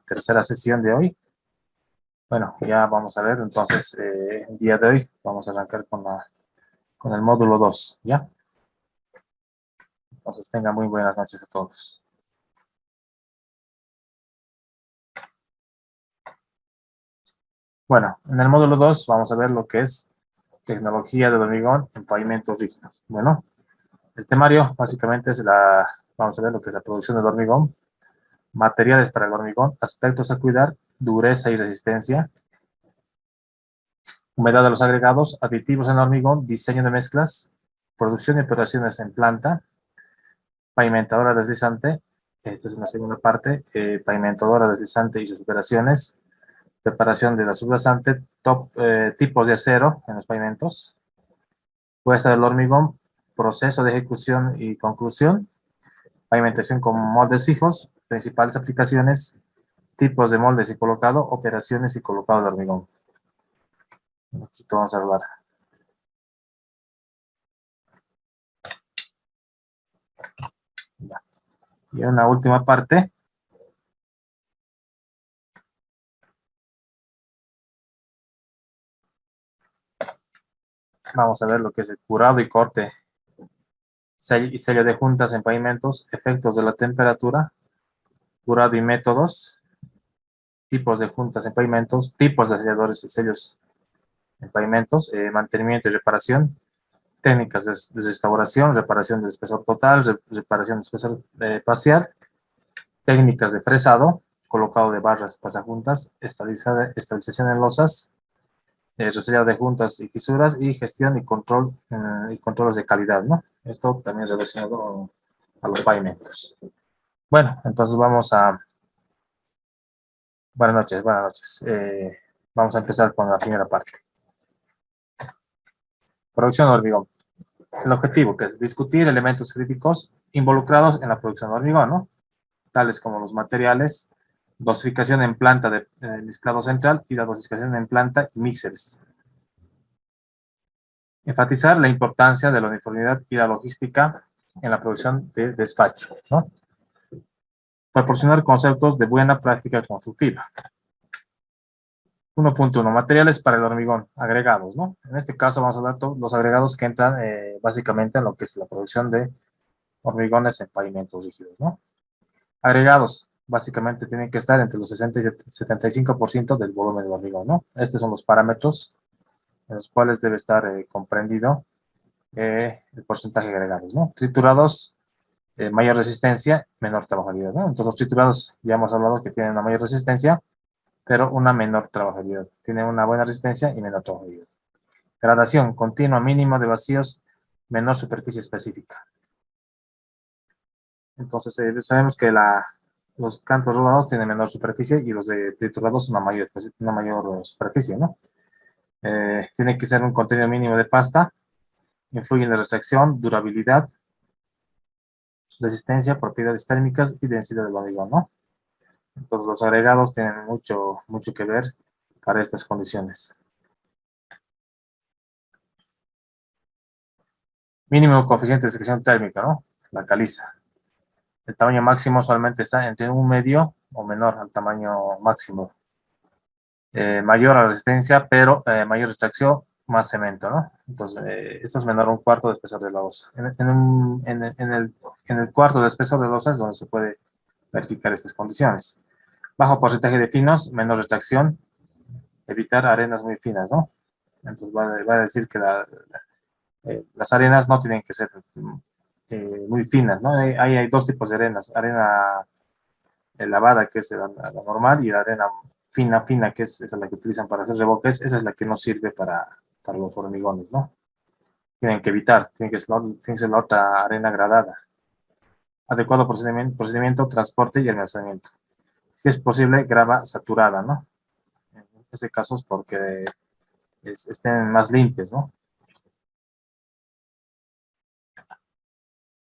tercera sesión de hoy. Bueno, ya vamos a ver, entonces, el día de hoy vamos a arrancar con el módulo 2, ¿ya? Entonces, tengan muy buenas noches a todos. Bueno, en el módulo 2 vamos a ver lo que es tecnología del hormigón en pavimentos rígidos. Bueno, el temario básicamente vamos a ver lo que es la producción del hormigón, materiales para el hormigón, aspectos a cuidar, dureza y resistencia, humedad de los agregados, aditivos en hormigón, diseño de mezclas, producción y operaciones en planta, pavimentadora deslizante, esta es una segunda parte, pavimentadora deslizante y sus operaciones, preparación de la sublazante, tipos de acero en los pavimentos, puesta del hormigón, proceso de ejecución y conclusión, pavimentación con moldes fijos, principales aplicaciones, tipos de moldes y colocado, operaciones y colocado de hormigón. Aquí vamos a hablar. Ya. Y una última parte. Vamos a ver lo que es el curado y corte y sello de juntas en pavimentos, efectos de la temperatura, curado y métodos, tipos de juntas en pavimentos, tipos de selladores y sellos en pavimentos, mantenimiento y reparación, técnicas de restauración, reparación del espesor total, reparación del espesor parcial, técnicas de fresado, colocado de barras pasajuntas, estabilización en losas, resellado de juntas y fisuras, y gestión y control y controles de calidad, ¿no? Esto también es relacionado a los pavimentos. Bueno, entonces vamos a... Buenas noches, buenas noches. Vamos a empezar con la primera parte. Producción de hormigón. El objetivo, que es discutir elementos críticos involucrados en la producción de hormigón, ¿no? Tales como los materiales, dosificación en planta de mezclado central y la dosificación en planta y mixers. Enfatizar la importancia de la uniformidad y la logística en la producción de despacho, ¿no? Proporcionar conceptos de buena práctica constructiva. 1.1. Materiales para el hormigón, agregados, ¿no? En este caso vamos a ver todos los agregados que entran básicamente en lo que es la producción de hormigones en pavimentos rígidos, ¿no? Agregados, básicamente tienen que estar entre los 60 y 75% del volumen del hormigón, ¿no? Estos son los parámetros en los cuales debe estar comprendido el porcentaje de agregados, ¿no? Triturados, mayor resistencia, menor trabajabilidad, ¿no? Entonces los triturados ya hemos hablado que tienen una mayor resistencia, pero una menor trabajabilidad. Tienen una buena resistencia y menor trabajabilidad. Gradación continua mínimo de vacíos, menor superficie específica. Entonces sabemos que los cantos rodados tienen menor superficie y los de triturados una mayor superficie, ¿no? Tiene que ser un contenido mínimo de pasta, influye en la retracción, durabilidad, resistencia, propiedades térmicas y densidad del hormigón, ¿no? Entonces los agregados tienen mucho que ver para estas condiciones. Mínimo coeficiente de secreción térmica, ¿no? La caliza. El tamaño máximo solamente está entre un medio o menor al tamaño máximo. Mayor a la resistencia, pero mayor retracción, más cemento, ¿no? Entonces, esto es menor a un cuarto de espesor de la losa. En el cuarto de espesor de losa es donde se puede verificar estas condiciones. Bajo porcentaje de finos, menor retracción, evitar arenas muy finas, ¿no? Entonces va a decir que las arenas no tienen que ser muy finas, ¿no? Hay dos tipos de arenas. Arena lavada, que es la normal, y la arena fina, que es la que utilizan para hacer revoques. Esa es la que no sirve para los hormigones, ¿no? Tienen que evitar, tiene que ser la otra arena gradada. Adecuado procedimiento, transporte y almacenamiento. Si es posible, grava saturada, ¿no? En este caso es porque estén más limpios, ¿no?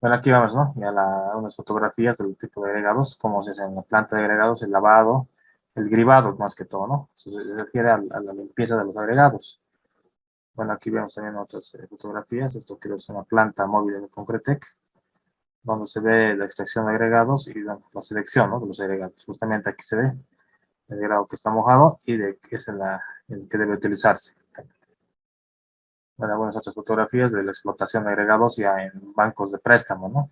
Bueno, aquí vamos, ¿no? Ya unas fotografías del tipo de agregados, cómo se hace en la planta de agregados, el lavado, el gribado más que todo, ¿no? Se refiere a la limpieza de los agregados. Bueno, aquí vemos también otras fotografías. Esto creo que es una planta móvil de Concretec, donde se ve la extracción de agregados y la selección, ¿no? De los agregados. Justamente aquí se ve el grado que está mojado y de que es el que debe utilizarse. Bueno, algunas otras fotografías de la explotación de agregados ya en bancos de préstamo, ¿no?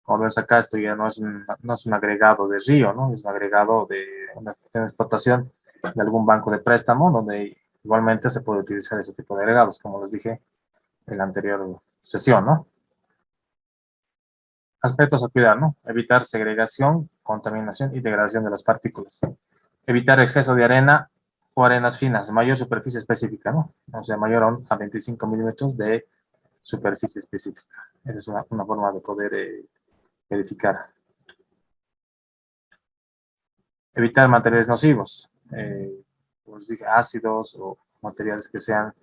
Como ves acá, esto ya no es un agregado de río, ¿no? Es un agregado de una explotación de algún banco de préstamo, donde igualmente se puede utilizar ese tipo de agregados, como les dije en la anterior sesión, ¿no? Aspectos a cuidar, ¿no? Evitar segregación, contaminación y degradación de las partículas. Evitar exceso de arena o arenas finas, mayor superficie específica, ¿no? O sea, mayor a 25 milímetros de superficie específica. Esa es una forma de poder verificar. Evitar materiales nocivos, como les dije, ácidos o materiales que sean,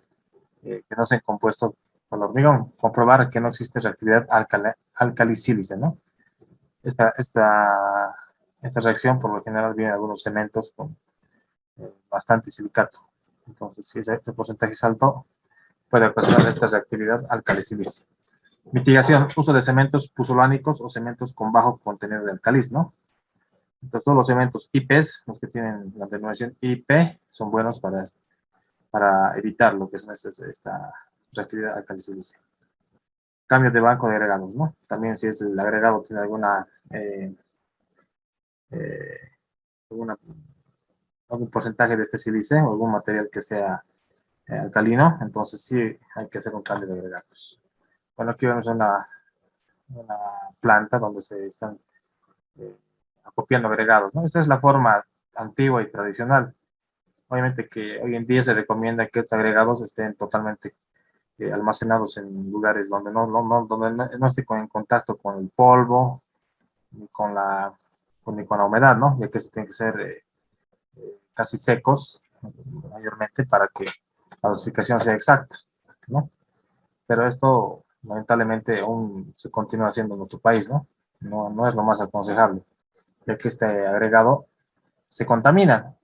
que no sean compuestos por el hormigón. Comprobar que no existe reactividad alcalicílice, ¿no? Esta reacción, por lo general, viene en algunos cementos con bastante silicato. Entonces, si ese porcentaje es alto, puede ocasionar esta reactividad alcalicílice. Mitigación, uso de cementos puzolánicos o cementos con bajo contenido de alcalis, ¿no? Entonces, todos los cementos IPs, los que tienen la denominación IP, son buenos para evitar lo que es esta reactividad alcalicílice. Cambio de banco de agregados, ¿no? También si es el agregado tiene eh, alguna algún porcentaje de este sílice o algún material que sea alcalino, entonces sí hay que hacer un cambio de agregados. Bueno, aquí vemos una planta donde se están eh, acopiando agregados, ¿no? Esta es la forma antigua y tradicional. Obviamente que hoy en día se recomienda que estos agregados estén totalmente almacenados en lugares donde no esté en contacto con el polvo ni con la humedad, ¿no? Ya que eso tiene que ser casi secos mayormente para que la dosificación sea exacta, ¿no? Pero esto lamentablemente aún se continúa haciendo en nuestro país, ¿no? No es lo más aconsejable, ya que este agregado se contamina,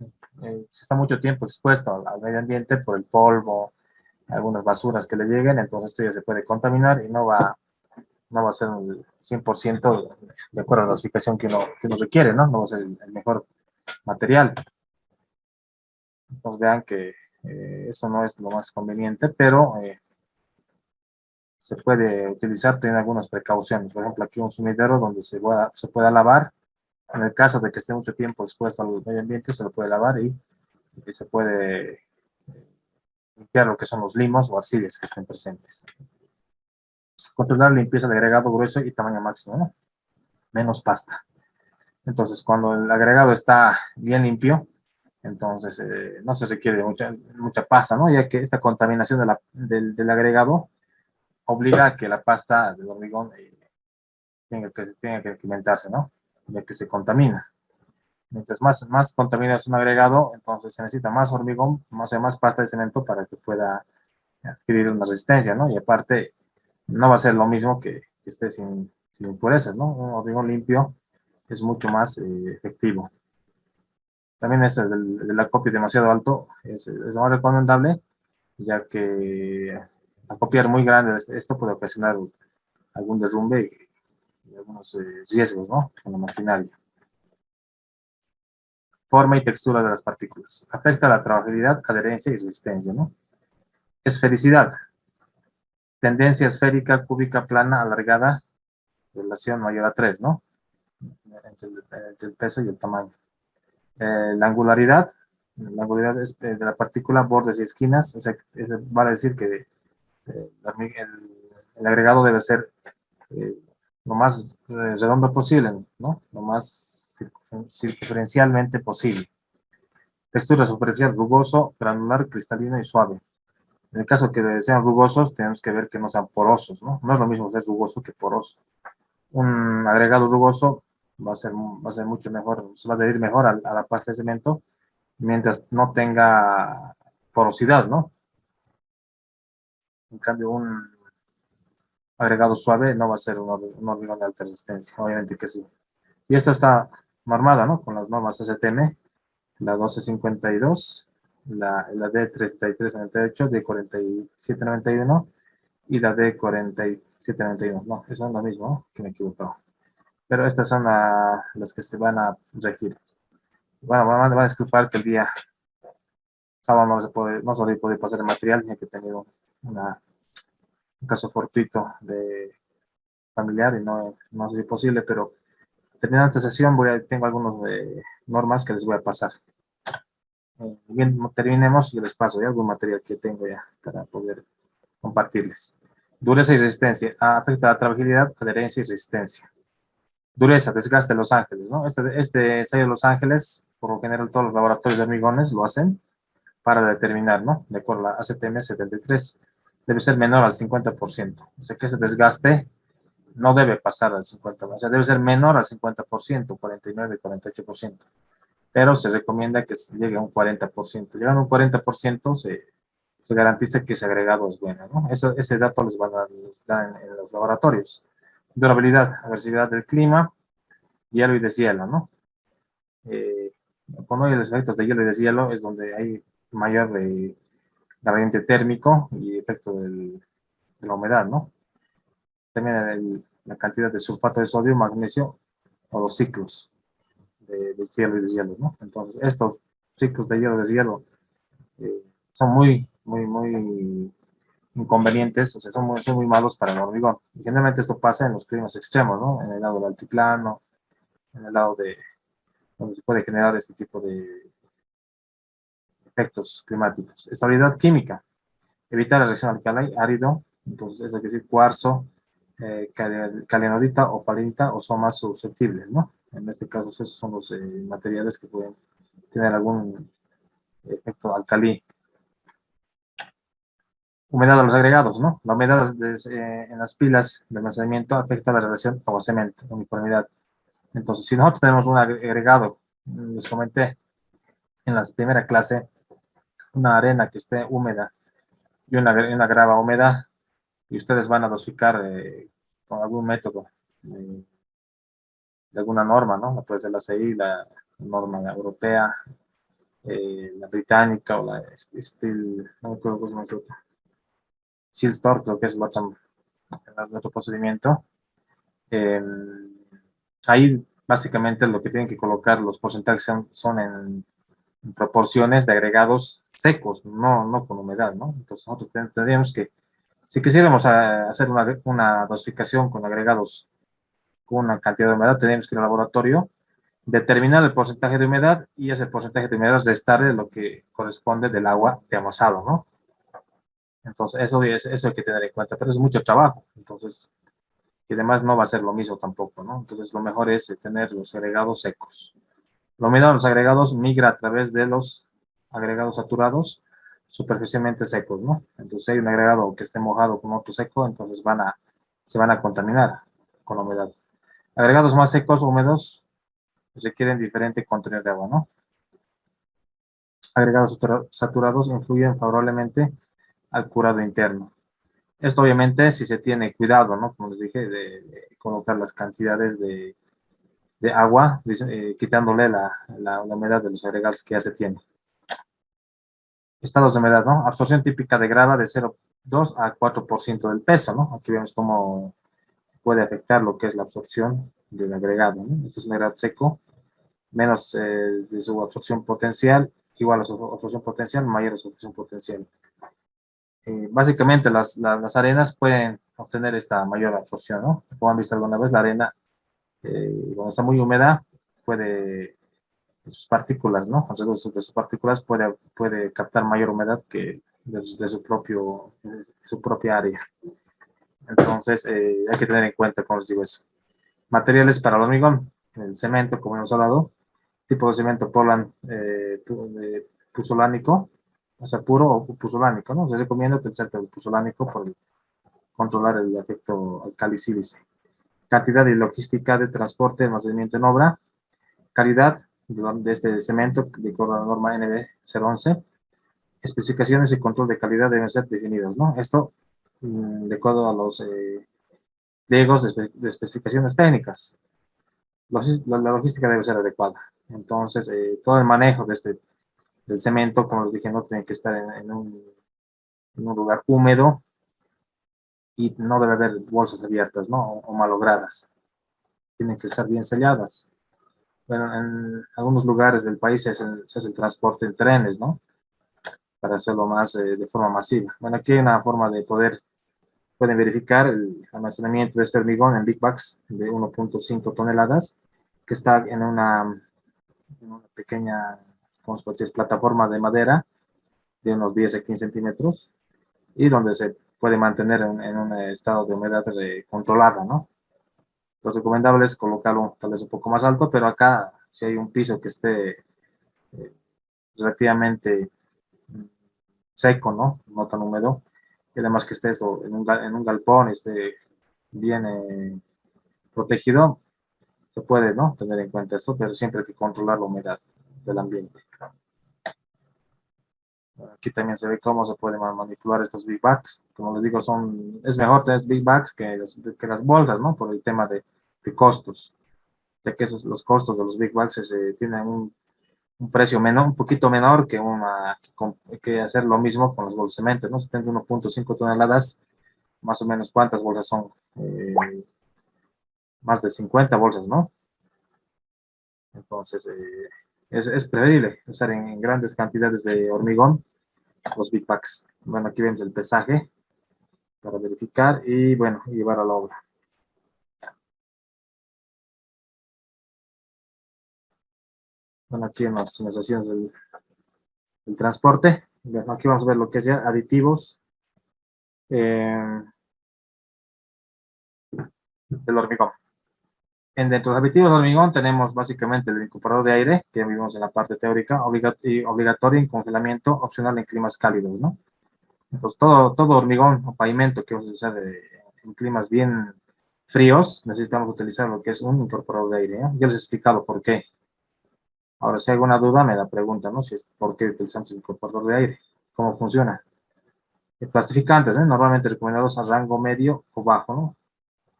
se está mucho tiempo expuesto al medio ambiente por el polvo, algunas basuras que le lleguen, entonces esto ya se puede contaminar y no va a ser un 100% de acuerdo a la dosificación que uno requiere, ¿no? No va a ser el mejor material. Entonces vean que eso no es lo más conveniente, pero se puede utilizar teniendo algunas precauciones. Por ejemplo, aquí un sumidero donde se pueda lavar. En el caso de que esté mucho tiempo expuesto al medio ambiente, se lo puede lavar y se puede limpiar lo que son los limos o arcillas que estén presentes. Controlar la limpieza de agregado grueso y tamaño máximo, ¿no? Menos pasta. Entonces, cuando el agregado está bien limpio, entonces no se requiere mucha pasta, ¿no? Ya que esta contaminación del agregado obliga a que la pasta del hormigón tenga que incrementarse, ¿no? Ya que se contamina. Mientras más contaminado es un agregado, entonces se necesita más hormigón, más pasta de cemento para que pueda adquirir una resistencia, ¿no? Y aparte, no va a ser lo mismo que esté sin impurezas, ¿no? Un hormigón limpio es mucho más efectivo. También del acopio demasiado alto es lo más recomendable, ya que acopiar muy grande esto puede ocasionar algún derrumbe y algunos riesgos, ¿no? Con la maquinaria. Forma y textura de las partículas. Afecta la trabajabilidad, adherencia y resistencia, ¿no? Esfericidad. Tendencia esférica, cúbica, plana, alargada, relación mayor a 3, ¿no? Entre el peso y el tamaño. La angularidad. La angularidad es de la partícula, bordes y esquinas. O sea, eso vale decir que el agregado debe ser eh, lo más redondo posible, ¿no? Lo más circunferencialmente posible. Textura superficial, rugoso, granular, cristalino y suave. En el caso que sean rugosos, tenemos que ver que no sean porosos, ¿no? No es lo mismo ser rugoso que poroso. Un agregado rugoso va a ser mucho mejor, se va a adherir mejor a la pasta de cemento, mientras no tenga porosidad, ¿no? En cambio, un agregado suave no va a ser un hormigón de alta resistencia, obviamente que sí. Y esto está normada, ¿no? Con las normas STM, la 1252, la D3398, D4791 y la D4791. No, eso es lo mismo, ¿no? Que me he equivocado. Pero estas son las que se van a regir. Bueno, van a disculpar que el día sábado no se puede pasar el material, ya que he tenido un caso fortuito de familiar y no ha sido posible, pero terminando esta sesión tengo algunas normas que les voy a pasar. Bien, terminemos y les paso ya algún material que tengo ya para poder compartirles. Dureza y resistencia. Afecta a trabajabilidad, adherencia y resistencia. Dureza, desgaste de Los Ángeles, ¿no? Este ensayo de Los Ángeles, por lo general todos los laboratorios de hormigones lo hacen para determinar, ¿no? De acuerdo a la ACTM 73, debe ser menor al 50%. O sea que ese desgaste no debe pasar al 50%, o sea, debe ser menor al 50%, 49, 48%. Pero se recomienda que llegue a un 40%. Llegando a un 40%, se garantiza que ese agregado es bueno, ¿no? Ese dato les van a dar en los laboratorios. Durabilidad, agresividad del clima, hielo y deshielo, ¿no? Cuando hay los efectos de hielo y deshielo es donde hay mayor gradiente térmico y efecto de la humedad, ¿no? También la cantidad de sulfato de sodio, magnesio o los ciclos de hielo y deshielo, ¿no? Entonces, estos ciclos de hielo y deshielo son muy inconvenientes, o sea, son muy malos para el hormigón. Y generalmente esto pasa en los climas extremos, ¿no? En el lado del altiplano, en el lado de donde se puede generar este tipo de efectos climáticos. Estabilidad química, evitar la reacción alcalí árido, entonces es decir, cuarzo, calenodita o palinita o son más susceptibles, ¿no? En este caso, esos son los materiales que pueden tener algún efecto alcalí. Humedad de los agregados, ¿no? La humedad en las pilas de almacenamiento afecta la relación agua-cemento, uniformidad. Entonces, si nosotros tenemos un agregado, les comenté en la primera clase, una arena que esté húmeda y una grava húmeda, y ustedes van a dosificar con algún método de alguna norma, ¿no? Puede ser la CI, la norma europea, la británica o la Steel, no me acuerdo cómo se llama, Shieldstore, creo que es el otro procedimiento. Ahí básicamente lo que tienen que colocar los porcentajes son en proporciones de agregados secos, no con humedad, ¿no? Entonces nosotros tendríamos que, si quisiéramos hacer una dosificación con agregados con una cantidad de humedad, tendríamos que ir al laboratorio, determinar el porcentaje de humedad y ese porcentaje de humedad restarle lo que corresponde del agua de amasado, ¿no? Entonces eso hay que tener en cuenta, pero es mucho trabajo, entonces, y además no va a ser lo mismo tampoco, ¿no? Entonces lo mejor es tener los agregados secos. La humedad de los agregados migra a través de los agregados saturados superficialmente secos, ¿no? Entonces, si hay un agregado que esté mojado con otro seco, entonces se van a contaminar con la humedad. Agregados más secos, húmedos, requieren diferente contenido de agua, ¿no? Agregados saturados influyen favorablemente al curado interno. Esto obviamente si se tiene cuidado, ¿no? Como les dije, de colocar las cantidades de agua, quitándole la humedad de los agregados que ya se tiene. Estados de humedad, ¿no? Absorción típica de grava de 0,2 a 4% del peso, ¿no? Aquí vemos cómo puede afectar lo que es la absorción del agregado, ¿no? Esto es un agregado seco, menos de su absorción potencial, igual a su absorción potencial, mayor a su absorción potencial. Básicamente las arenas pueden obtener esta mayor absorción, ¿no? Como han visto alguna vez, la arena, cuando está muy húmeda, sus partículas, ¿no? Alrededor de sus partículas puede captar mayor humedad que de su propia área. Entonces, hay que tener en cuenta, como les digo, eso. Materiales para el hormigón, el cemento, como hemos hablado, tipo de cemento Portland puzolánico, o sea, puro o puzolánico, ¿no? Se recomienda utilizar el puzolánico por controlar el efecto alcali-sílice. Cantidad y logística de transporte, almacenamiento en obra, calidad de este cemento, de acuerdo a la norma NB 011, especificaciones y control de calidad deben ser definidos, ¿no? Esto de acuerdo a los pliegos de especificaciones técnicas. La logística debe ser adecuada. Entonces, todo el manejo del cemento, como les dije, no tiene que estar en un lugar húmedo y no debe haber bolsas abiertas, ¿no? O malogradas. Tienen que estar bien selladas. bueno, en algunos lugares del país se hace el transporte en trenes, ¿no? Para hacerlo más de forma masiva. Bueno, aquí hay una forma de pueden verificar el almacenamiento de este hormigón en Big Bags de 1.5 toneladas, que está en una pequeña, ¿cómo se puede decir?, plataforma de madera de unos 10 a 15 centímetros y donde se puede mantener en un estado de humedad controlada, ¿no? Lo recomendable es colocarlo tal vez un poco más alto, pero acá si hay un piso que esté relativamente seco, ¿no? No tan húmedo, y además que esté eso en un galpón, esté bien protegido, se puede, ¿no? Tener en cuenta esto, pero siempre hay que controlar la humedad del ambiente. Aquí también se ve cómo se pueden manipular estos big bags. Como les digo, es mejor tener big bags que las bolsas, ¿no? Por el tema de costos, ya que los costos de los big bags tienen un precio menor, un poquito menor que hacer lo mismo con los bolsas de cemento, ¿no? Si tengo 1.5 toneladas, más o menos, ¿cuántas bolsas son? Más de 50 bolsas, ¿no? Entonces, es preferible usar en grandes cantidades de hormigón los big packs. Bueno, aquí vemos el pesaje para verificar y, bueno, llevar a la obra. Bueno, aquí en las simulaciones del transporte. Bueno, aquí vamos a ver lo que es ya aditivos del hormigón. Dentro de los aditivos del hormigón tenemos básicamente el incorporador de aire, que vimos en la parte teórica, obligatorio en congelamiento, opcional en climas cálidos, ¿no? Pues todo hormigón o pavimento que vamos a usar en climas bien fríos, necesitamos utilizar lo que es un incorporador de aire, ¿no? Ya les he explicado por qué. Ahora, si hay alguna duda, me la pregunta, ¿no? Si es por qué utilizamos el incorporador de aire, cómo funciona. Clasificantes, ¿eh? Normalmente recomendados a rango medio o bajo, ¿no?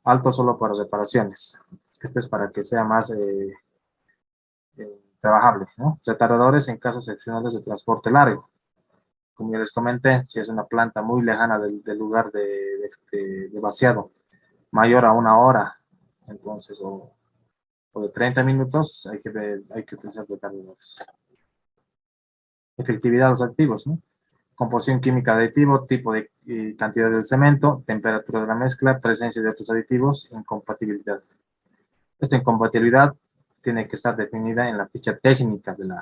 Alto solo para reparaciones. Este es para que sea más trabajable, ¿no? Retardadores en casos excepcionales de transporte largo. Como ya les comenté, si es una planta muy lejana del lugar de vaciado, mayor a 1 hora, entonces, o de 30 minutos, hay que utilizar retardadores. Efectividad de los activos, ¿no? Composición química de aditivo, tipo y cantidad del cemento, temperatura de la mezcla, presencia de otros aditivos, incompatibilidad. Esta incompatibilidad tiene que estar definida en la ficha técnica del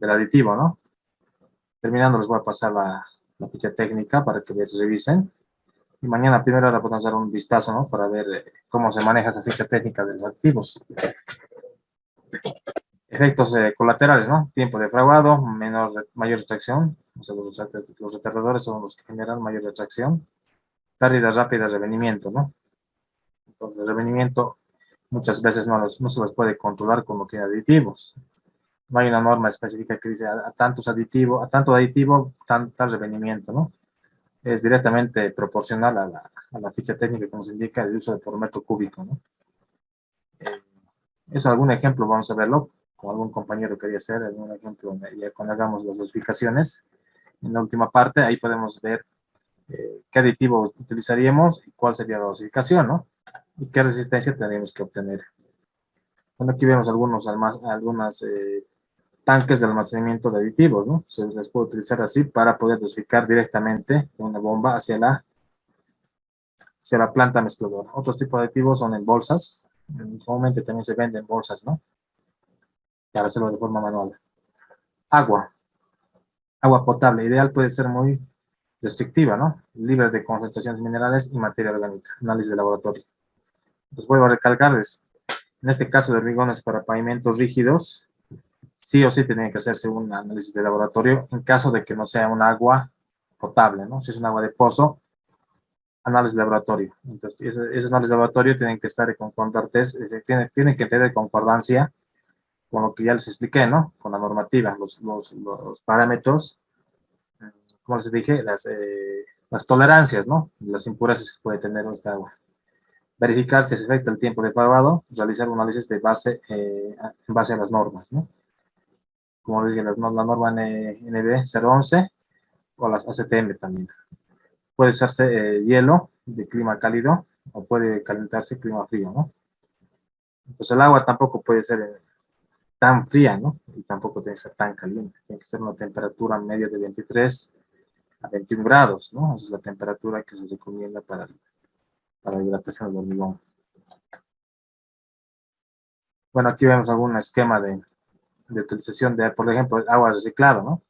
aditivo, ¿no? Terminando, les voy a pasar la ficha técnica para que les revisen. Y mañana primero hora podemos dar un vistazo, ¿no? Para ver cómo se maneja esa ficha técnica de los activos. Efectos colaterales, ¿no? Tiempo de fraguado, mayor retracción. O sea, los retardadores son los que generan mayor retracción. Pérdidas rápidas de revenimiento, ¿no? Entonces, el revenimiento muchas veces no se los puede controlar como tiene aditivos. No hay una norma específica que dice a tanto aditivo, tal revenimiento, ¿no? Es directamente proporcional a la ficha técnica que nos indica el uso de por metro cúbico, ¿no? Es algún ejemplo, vamos a verlo, como algún compañero quería hacer, algún ejemplo, ya cuando hagamos las dosificaciones, en la última parte, ahí podemos ver qué aditivo utilizaríamos y cuál sería la dosificación, ¿no? Y qué resistencia tendríamos que obtener. Bueno, aquí vemos algunos tanques de almacenamiento de aditivos, ¿no? Se les puede utilizar así para poder dosificar directamente una bomba hacia la planta mezcladora. Otros tipos de aditivos son en bolsas. Normalmente también se venden bolsas, ¿no? Para hacerlo de forma manual. Agua. Agua potable. Ideal puede ser muy restrictiva, ¿no? Libre de concentraciones minerales y materia orgánica. Análisis de laboratorio. Entonces vuelvo a recalcarles. En este caso de hormigones para pavimentos rígidos, sí o sí tiene que hacerse un análisis de laboratorio en caso de que no sea un agua potable, ¿no? Si es un agua de pozo, análisis de laboratorio. Entonces, esos análisis de laboratorio tienen que estar concordantes, tienen que tener concordancia con lo que ya les expliqué, ¿no? Con la normativa, los parámetros, como les dije, las tolerancias, ¿no? Las impurezas que puede tener esta agua. Verificar si se afecta el tiempo de fragado, realizar un análisis de base, en base a las normas, ¿no? Como les dije, la norma NB 011 o las ACTM también. Puede usarse hielo de clima cálido o puede calentarse clima frío, ¿no? Entonces el agua tampoco puede ser tan fría, ¿no? Y tampoco tiene que ser tan caliente. Tiene que ser una temperatura media de 23 a 21 grados, ¿no? Esa es la temperatura que se recomienda para la hidratación del hormigón. Bueno, aquí vemos algún esquema de utilización de, por ejemplo, el agua reciclada, ¿no?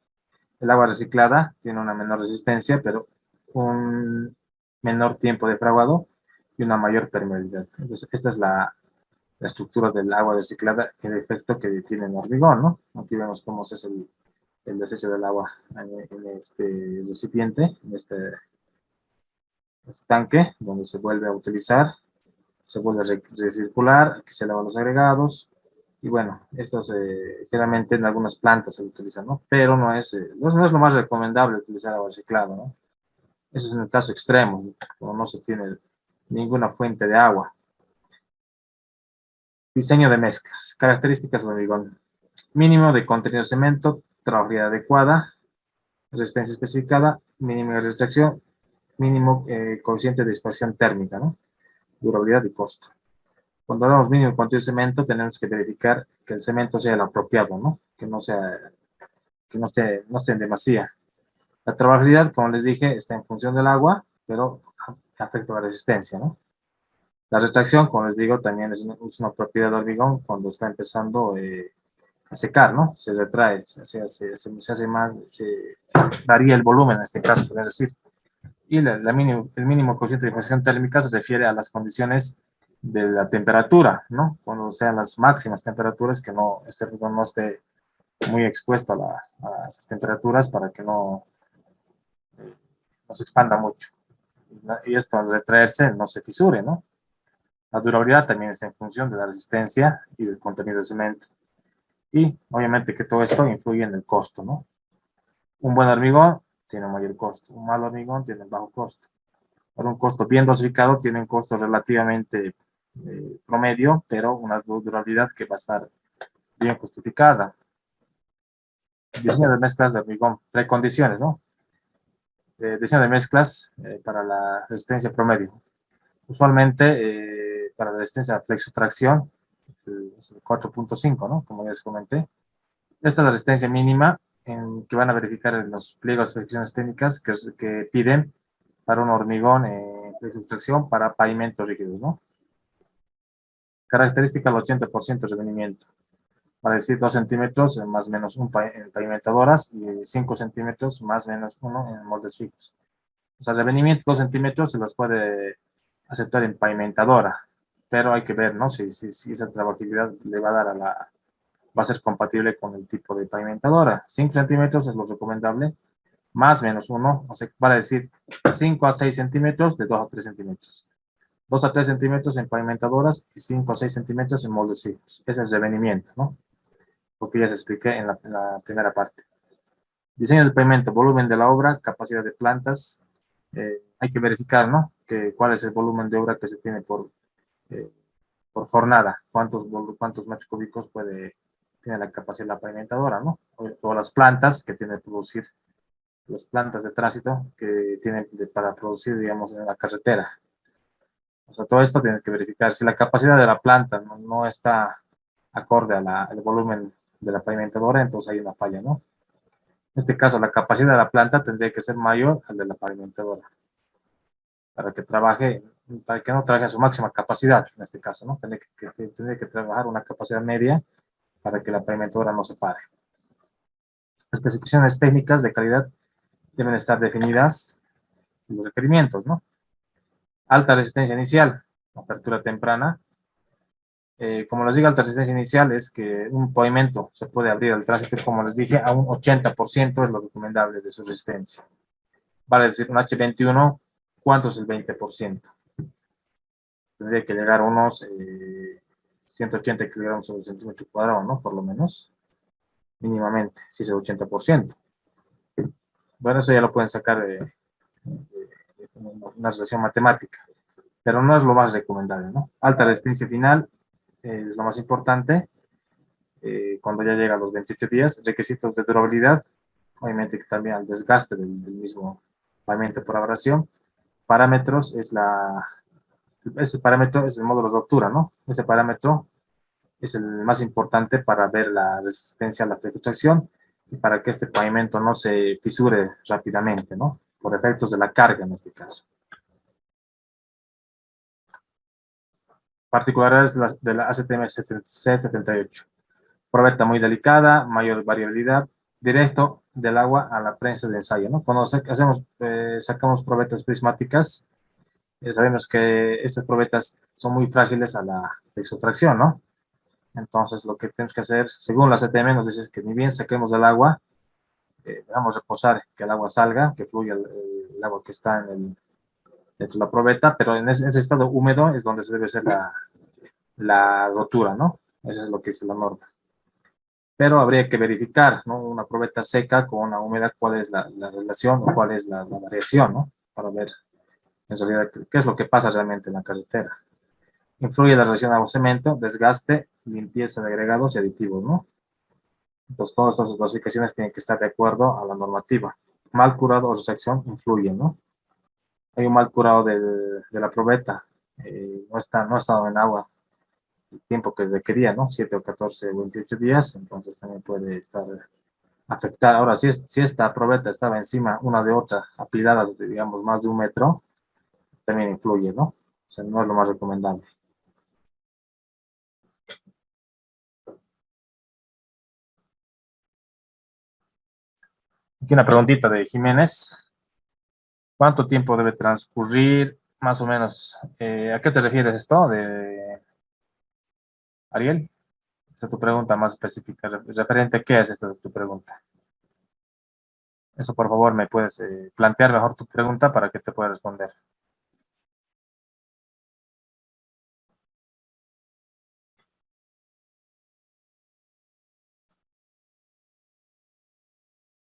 El agua reciclada tiene una menor resistencia, pero un menor tiempo de fraguado y una mayor permeabilidad. Entonces, esta es la estructura del agua reciclada, el efecto que tiene en hormigón, ¿no? Aquí vemos cómo es el desecho del agua en este recipiente, en este tanque, donde se vuelve a utilizar, se vuelve a recircular, aquí se lavan los agregados, y bueno, estos generalmente en algunas plantas se utilizan, ¿no? Pero no es lo más recomendable utilizar agua reciclada, ¿no? Eso es en el caso extremo, cuando no se tiene ninguna fuente de agua. Diseño de mezclas. Características del hormigón. Mínimo de contenido de cemento, trabajabilidad adecuada, resistencia especificada, mínimo de restricción, mínimo coeficiente de dispersión térmica, ¿no? Durabilidad y costo. Cuando hablamos mínimo de contenido de cemento, tenemos que verificar que el cemento sea el apropiado, ¿no? Que no esté en demasía. La trabajabilidad, como les dije, está en función del agua, pero afecta la resistencia, ¿no? La retracción, como les digo, también es una propiedad del hormigón cuando está empezando a secar, ¿no? Se retrae, se hace más, se varía el volumen en este caso, podría decir. Y el mínimo coeficiente de diferenciación térmica se refiere a las condiciones de la temperatura, ¿no? Cuando sean las máximas temperaturas, que este hormigón no esté muy expuesto a esas temperaturas para que no se expanda mucho. Y esto al retraerse no se fisure, ¿no? La durabilidad también es en función de la resistencia y del contenido de cemento. Y obviamente que todo esto influye en el costo, ¿no? Un buen hormigón tiene un mayor costo, un mal hormigón tiene un bajo costo. Para un costo bien dosificado tiene un costo relativamente promedio, pero una durabilidad que va a estar bien justificada. Diseño de mezclas de hormigón, precondiciones, ¿no? Diseño de mezclas para la resistencia promedio. Usualmente para la resistencia a flexotracción es el 4.5, ¿no? Como ya les comenté. Esta es la resistencia mínima que van a verificar en los pliegos de especificaciones técnicas que piden para un hormigón de construcción para pavimentos rígidos, ¿no? Característica del 80% de revenimiento. Para decir 2 centímetros más o menos en pavimentadoras y 5 centímetros más o menos 1 en moldes fijos. O sea, revenimiento 2 centímetros se los puede aceptar en pavimentadora, pero hay que ver, ¿no? Si esa trabajabilidad le va a dar va a ser compatible con el tipo de pavimentadora. 5 centímetros es lo recomendable, más menos 1, o sea, vale decir 5 a 6 centímetros de 2 a 3 centímetros. 2 a 3 centímetros en pavimentadoras y 5 a 6 centímetros en moldes fijos. Ese es el revenimiento, ¿no? Porque ya se expliqué en la primera parte. Diseño del pavimento, volumen de la obra, capacidad de plantas. Hay que verificar, ¿no? Cuál es el volumen de obra que se tiene eh, por jornada. ¿Cuántos metros cúbicos tiene la capacidad de la pavimentadora, ¿no? O las plantas que tiene que producir, las plantas de tránsito que tienen para producir, digamos, en la carretera. O sea, todo esto tienes que verificar. Si la capacidad de la planta no está acorde al volumen de la pavimentadora, entonces hay una falla, ¿no? En este caso, la capacidad de la planta tendría que ser mayor al de la pavimentadora para para que no trabaje a su máxima capacidad, en este caso, ¿no? Tendría que trabajar una capacidad media para que la pavimentadora no se pare. Las especificaciones técnicas de calidad deben estar definidas en los requerimientos, ¿no? Alta resistencia inicial, apertura temprana. Como les digo, alta resistencia inicial es que un pavimento se puede abrir al tránsito, como les dije, a un 80% es lo recomendable de su resistencia. Vale decir, un H21, ¿cuánto es el 20%? Tendría que llegar a unos 180 kilogramos sobre centímetro cuadrado, ¿no? Por lo menos, mínimamente, si es el 80%. Bueno, eso ya lo pueden sacar de una relación matemática, pero no es lo más recomendable, ¿no? Alta resistencia final es lo más importante cuando ya llega a los 28 días. Requisitos de durabilidad, obviamente que también al desgaste del mismo pavimento por abrasión. Parámetros ese parámetro es el módulo de ruptura, ¿no? Ese parámetro es el más importante para ver la resistencia a la precipitación y para que este pavimento no se fisure rápidamente, ¿no? Por efectos de la carga en este caso. Particularidades de la ACTM C78. Probeta muy delicada, mayor variabilidad, directo del agua a la prensa de ensayo, ¿no? Cuando sacamos probetas prismáticas, sabemos que estas probetas son muy frágiles a la extracción, ¿no? Entonces, lo que tenemos que hacer, según la CTM, nos dice que ni bien saquemos del agua, dejamos reposar, que el agua salga, que fluya el agua que está dentro de la probeta, pero en ese estado húmedo es donde se debe hacer la rotura, ¿no? Eso es lo que dice la norma. Pero habría que verificar, ¿no? Una probeta seca con una húmeda, cuál es la relación o cuál es la variación, ¿no? Para ver en realidad qué es lo que pasa realmente en la carretera. Influye la relación agua-cemento, desgaste, limpieza de agregados y aditivos, ¿no? Entonces, todas estas clasificaciones tienen que estar de acuerdo a la normativa. Mal curado o retracción influye, ¿no? Hay un mal curado de la probeta, no ha estado en agua el tiempo que requería, ¿no? 7 o 14 o 28 días, entonces también puede estar afectada. Ahora, si esta probeta estaba encima una de otra, apiladas, digamos, más de 1 metro, también influye, ¿no? O sea, no es lo más recomendable. Aquí una preguntita de Jiménez. ¿Cuánto tiempo debe transcurrir, más o menos? ¿A qué te refieres esto, de Ariel? Esta es tu pregunta más específica. ¿Referente a qué es esta tu pregunta? Eso, por favor, me puedes plantear mejor tu pregunta para que te pueda responder.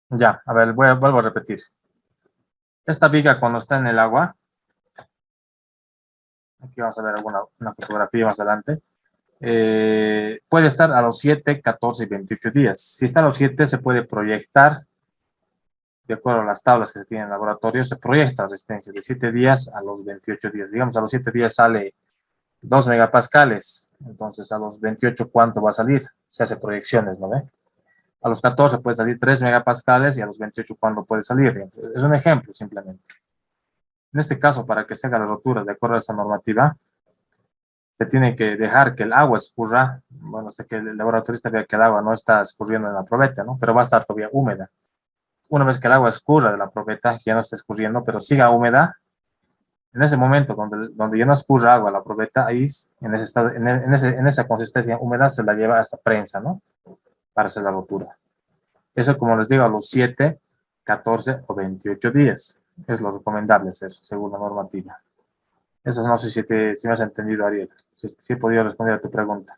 Ya, a ver, vuelvo a repetir. Esta viga cuando está en el agua, aquí vamos a ver una fotografía más adelante, puede estar a los 7, 14 y 28 días. Si está a los 7, se puede proyectar, de acuerdo a las tablas que se tienen en el laboratorio, se proyecta la resistencia de 7 días a los 28 días. Digamos, a los 7 días sale 2 megapascales, entonces a los 28, ¿cuánto va a salir? Se hace proyecciones, ¿no ve? A los 14 puede salir 3 megapascales y a los 28, ¿cuándo puede salir? Es un ejemplo, simplemente. En este caso, para que se haga la rotura de acuerdo a esta normativa, se tiene que dejar que el agua escurra. Bueno, sé que el laboratorista vea que el agua no está escurriendo en la probeta, ¿no? Pero va a estar todavía húmeda. Una vez que el agua escurra de la probeta, ya no está escurriendo, pero siga húmeda, en ese momento donde ya no escurra agua a la probeta, ahí en ese estado, en esa consistencia húmeda se la lleva a esta prensa, ¿no? Para hacer la rotura. Eso, como les digo, a los 7, 14 o 28 días. Es lo recomendable hacer, según la normativa. Eso no sé si me has entendido, Ariel. Si he podido responder a tu pregunta.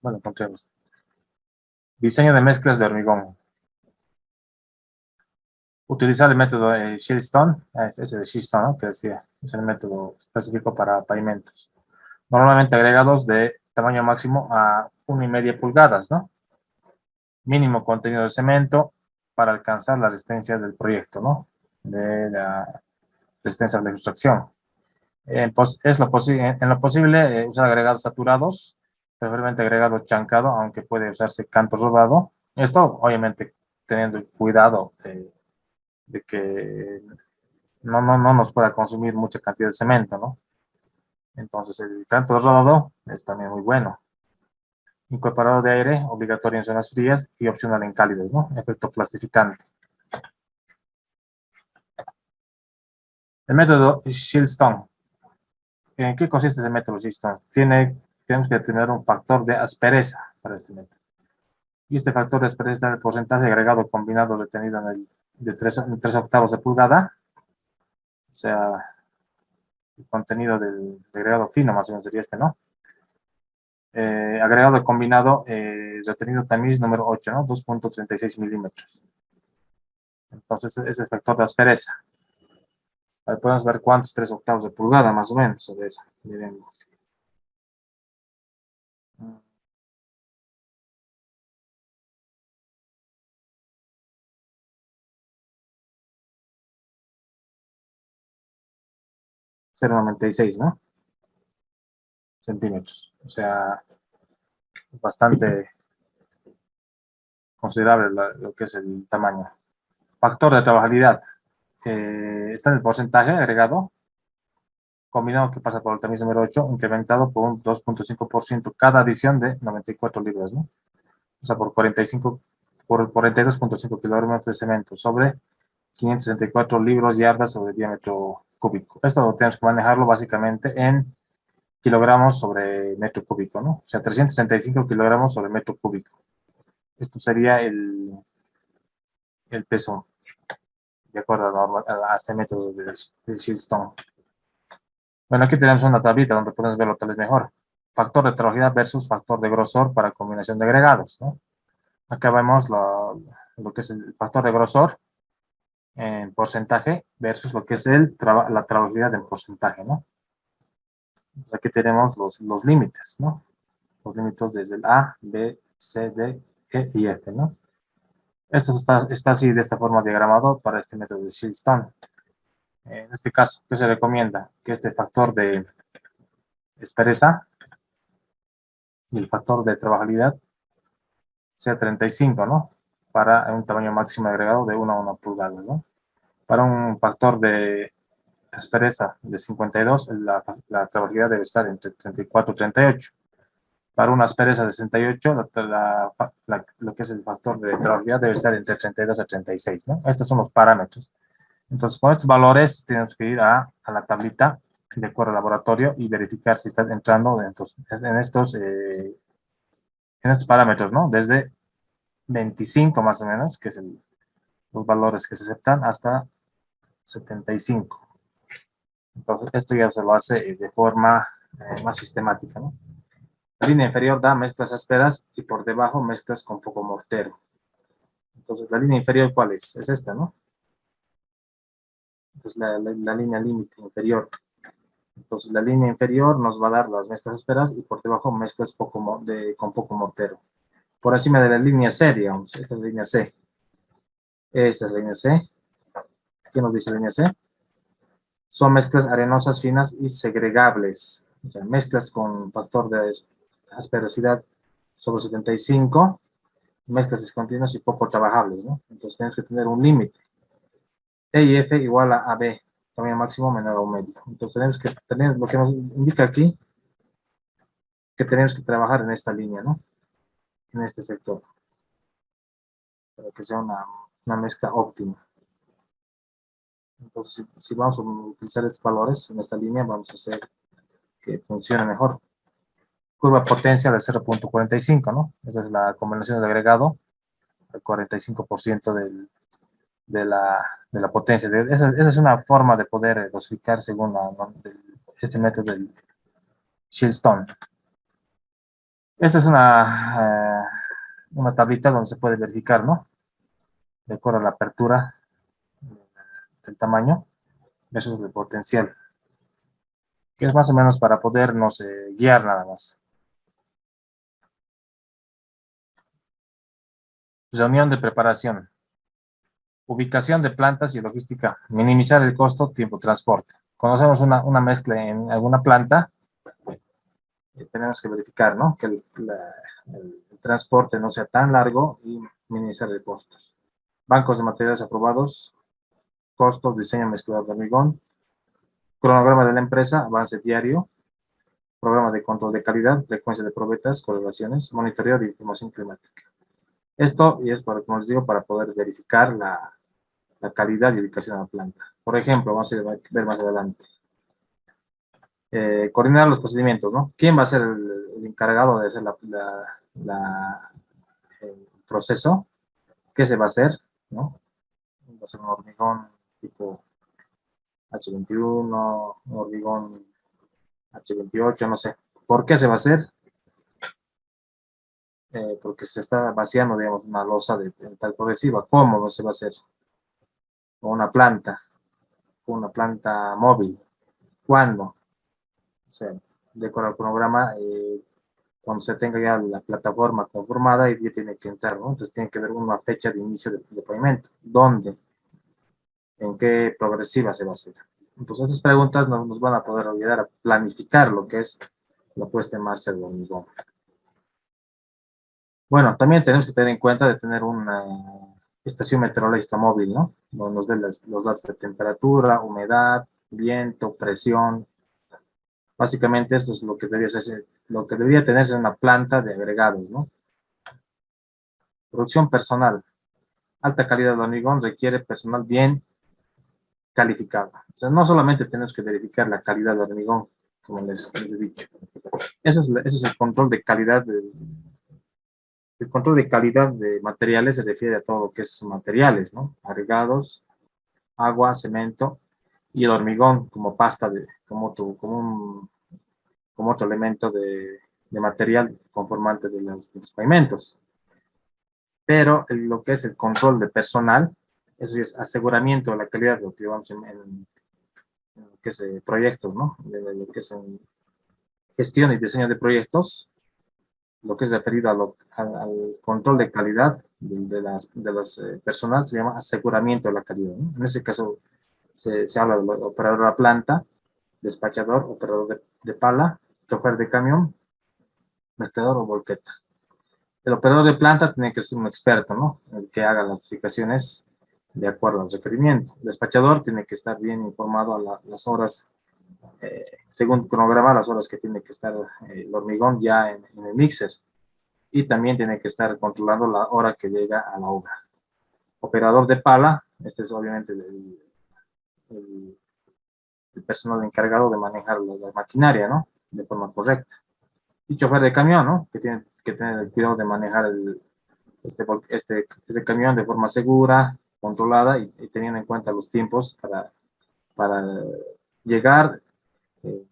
Bueno, encontremos. Diseño de mezclas de hormigón. Utilizar el método Shieldstone, ese de Shieldstone, ¿no? Que decía, es el método específico para pavimentos. Normalmente agregados de tamaño máximo a 1,5 pulgadas, ¿no? Mínimo contenido de cemento para alcanzar la resistencia del proyecto, ¿no? De la resistencia a la extracción. En lo posible, usar agregados saturados, preferiblemente agregado chancado, aunque puede usarse canto rodado. Esto, obviamente, teniendo el cuidado de que no nos pueda consumir mucha cantidad de cemento, ¿no? Entonces, el canto rodado es también muy bueno. Incorporador de aire, obligatorio en zonas frías y opcional en cálidas, ¿no? Efecto plastificante. El método Shieldstone. ¿En qué consiste ese método Shieldstone? Tenemos que determinar un factor de aspereza para este método. Y este factor de aspereza es el porcentaje agregado combinado retenido de 3 octavos de pulgada, o sea, el contenido del agregado fino, más o menos sería este, ¿no? Agregado combinado retenido tamiz número 8, ¿no? 2,36 milímetros. Entonces, ese es el factor de aspereza. Ahí podemos ver cuántos 3 octavos de pulgada, más o menos. A ver, miremos. 0,96, ¿no? Centímetros. O sea, bastante considerable lo que es el tamaño. Factor de trabajabilidad. Está en el porcentaje agregado, combinado que pasa por el tamiz número 8, incrementado por un 2,5% cada adición de 94 libras, ¿no? O sea, por 42,5 kilogramos de cemento sobre 564 libras yardas sobre diámetro cúbico. Esto tenemos que manejarlo básicamente en kilogramos sobre metro cúbico, ¿no? O sea, 335 kilogramos sobre metro cúbico. Esto sería el peso, de acuerdo a este método de Shieldstone. Bueno, aquí tenemos una tablita donde podemos verlo tal vez mejor. Factor de trabajabilidad versus factor de grosor para combinación de agregados, ¿no? Acá vemos lo que es el factor de grosor en porcentaje versus lo que es la trabajabilidad en porcentaje, ¿no? Pues aquí tenemos los límites, ¿no? Los límites desde el A, B, C, D, E y F, ¿no? Esto está así de esta forma diagramado para este método de Shieldstone. En este caso, ¿qué se recomienda? Que este factor de aspereza y el factor de trabajabilidad sea 35, ¿no? Para un tamaño máximo agregado de 1 a 1 pulgada, ¿no? Para un factor de aspereza de 52, la trabajabilidad debe estar entre 34 y 38. Para una aspereza de 68, lo que es el factor de trabajabilidad debe estar entre 32 a 36, ¿no? Estos son los parámetros. Entonces, con estos valores tenemos que ir a la tablita de acuerdo al laboratorio y verificar si está entrando en estos parámetros, ¿no? Desde 25 más o menos, que es los valores que se aceptan, hasta 75. Entonces, esto ya se lo hace de forma más sistemática, ¿no? La línea inferior da mezclas ásperas y por debajo mezclas con poco mortero. Entonces, la línea inferior, ¿cuál es? Es esta, ¿no? Entonces, la línea límite inferior. Entonces, la línea inferior nos va a dar las mezclas ásperas y por debajo mezclas con poco mortero. Por encima de la línea C, digamos. Esta es la línea C. Esta es la línea C. ¿Qué nos dice la línea C? Son mezclas arenosas, finas y segregables. O sea, mezclas con factor de asperosidad sobre 75, mezclas discontinuas y poco trabajables, ¿no? Entonces tenemos que tener un límite. E y F igual a B, tamaño máximo menor a un medio. Entonces tenemos que tener lo que nos indica aquí, que tenemos que trabajar en esta línea, ¿no? En este sector, para que sea una mezcla óptima. Entonces, si vamos a utilizar estos valores en esta línea, vamos a hacer que funcione mejor. Curva potencia de 0,45, ¿no? Esa es la combinación de agregado, el 45% de la potencia. Esa es una forma de poder dosificar según este método del Shieldstone. Esta es una tablita donde se puede verificar, ¿no? De acuerdo a la apertura del tamaño versus el potencial, que es más o menos para podernos guiar nada más. Reunión de preparación. Ubicación de plantas y logística. Minimizar el costo, tiempo, transporte. Cuando hacemos una mezcla en alguna planta, tenemos que verificar, ¿no? Que el transporte no sea tan largo y minimizar el costos. Bancos de materiales aprobados, costos, diseño mezclado de hormigón, cronograma de la empresa, avance diario, programa de control de calidad, frecuencia de probetas, colaboraciones, monitoreo de información climática. Esto, y es como les digo, para poder verificar la calidad y ubicación de la planta. Por ejemplo, vamos a ver más adelante. Coordinar los procedimientos, ¿no? ¿Quién va a ser el encargado de hacer el proceso? ¿Qué se va a hacer? ¿No? Va a ser un hormigón tipo H21, un hormigón H28, no sé. ¿Por qué se va a hacer? Porque se está vaciando, digamos, una losa de tal progresiva. ¿Cómo se va a hacer? Con una planta móvil. ¿Cuándo? O sea, de acuerdo al cronograma, cuando se tenga ya la plataforma conformada, y ya tiene que entrar, ¿no? Entonces tiene que haber una fecha de inicio de pavimento. ¿Dónde? ¿En qué progresiva se va a hacer? Entonces, esas preguntas nos van a poder ayudar a planificar lo que es la puesta en marcha del hormigón. Bueno, también tenemos que tener en cuenta de tener una estación meteorológica móvil, ¿no? Donde nos dé los datos de temperatura, humedad, viento, presión. Básicamente esto es lo que lo que debería tenerse en una planta de agregados, ¿no? Producción personal. Alta calidad de hormigón requiere personal bien calificado. O sea, no solamente tenemos que verificar la calidad de hormigón, como les he dicho. Eso es el control de calidad. El control de calidad de materiales se refiere a todo lo que es materiales, ¿no? Agregados, agua, cemento y el hormigón como pasta, como otro elemento de material conformante de los pavimentos. Pero lo que es el control de personal, eso es aseguramiento de la calidad de lo que llevamos en lo que es proyectos, ¿no? De lo que es gestión y diseño de proyectos, lo que es referido al control de calidad de los personal se llama aseguramiento de la calidad, ¿no? En ese caso se habla del operador de la planta, despachador, operador de pala, chofer de camión, vertedor o volqueta. El operador de planta tiene que ser un experto, ¿no? El que haga las certificaciones de acuerdo al requerimiento. El despachador tiene que estar bien informado a las horas, según cronograma, las horas que tiene que estar el hormigón ya en el mixer. Y también tiene que estar controlando la hora que llega a la obra. Operador de pala, este es obviamente el, el personal encargado de manejar la maquinaria, ¿no? De forma correcta. Y chofer de camión, ¿no? Que tiene que tener el cuidado de manejar este camión de forma segura, controlada y teniendo en cuenta los tiempos para llegar, eh,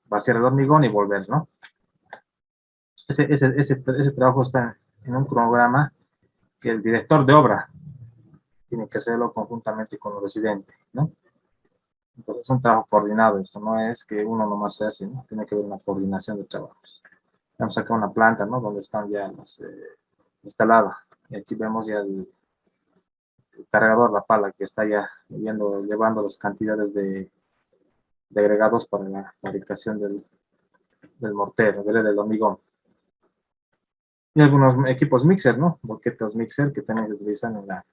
vaciar el hormigón y volver, ¿no? Ese trabajo está en un cronograma que el director de obra tiene que hacerlo conjuntamente con el residente, ¿no? Entonces es un trabajo coordinado, esto no es que uno nomás se hace, ¿no? Tiene que haber una coordinación de trabajos. Vamos acá una planta, ¿no? Donde están ya instaladas. Y aquí vemos ya el cargador, la pala, que está ya llevando las cantidades de agregados para la fabricación del mortero, del hormigón. Y algunos equipos mixer, ¿no? Boquetas mixer que también se utilizan en la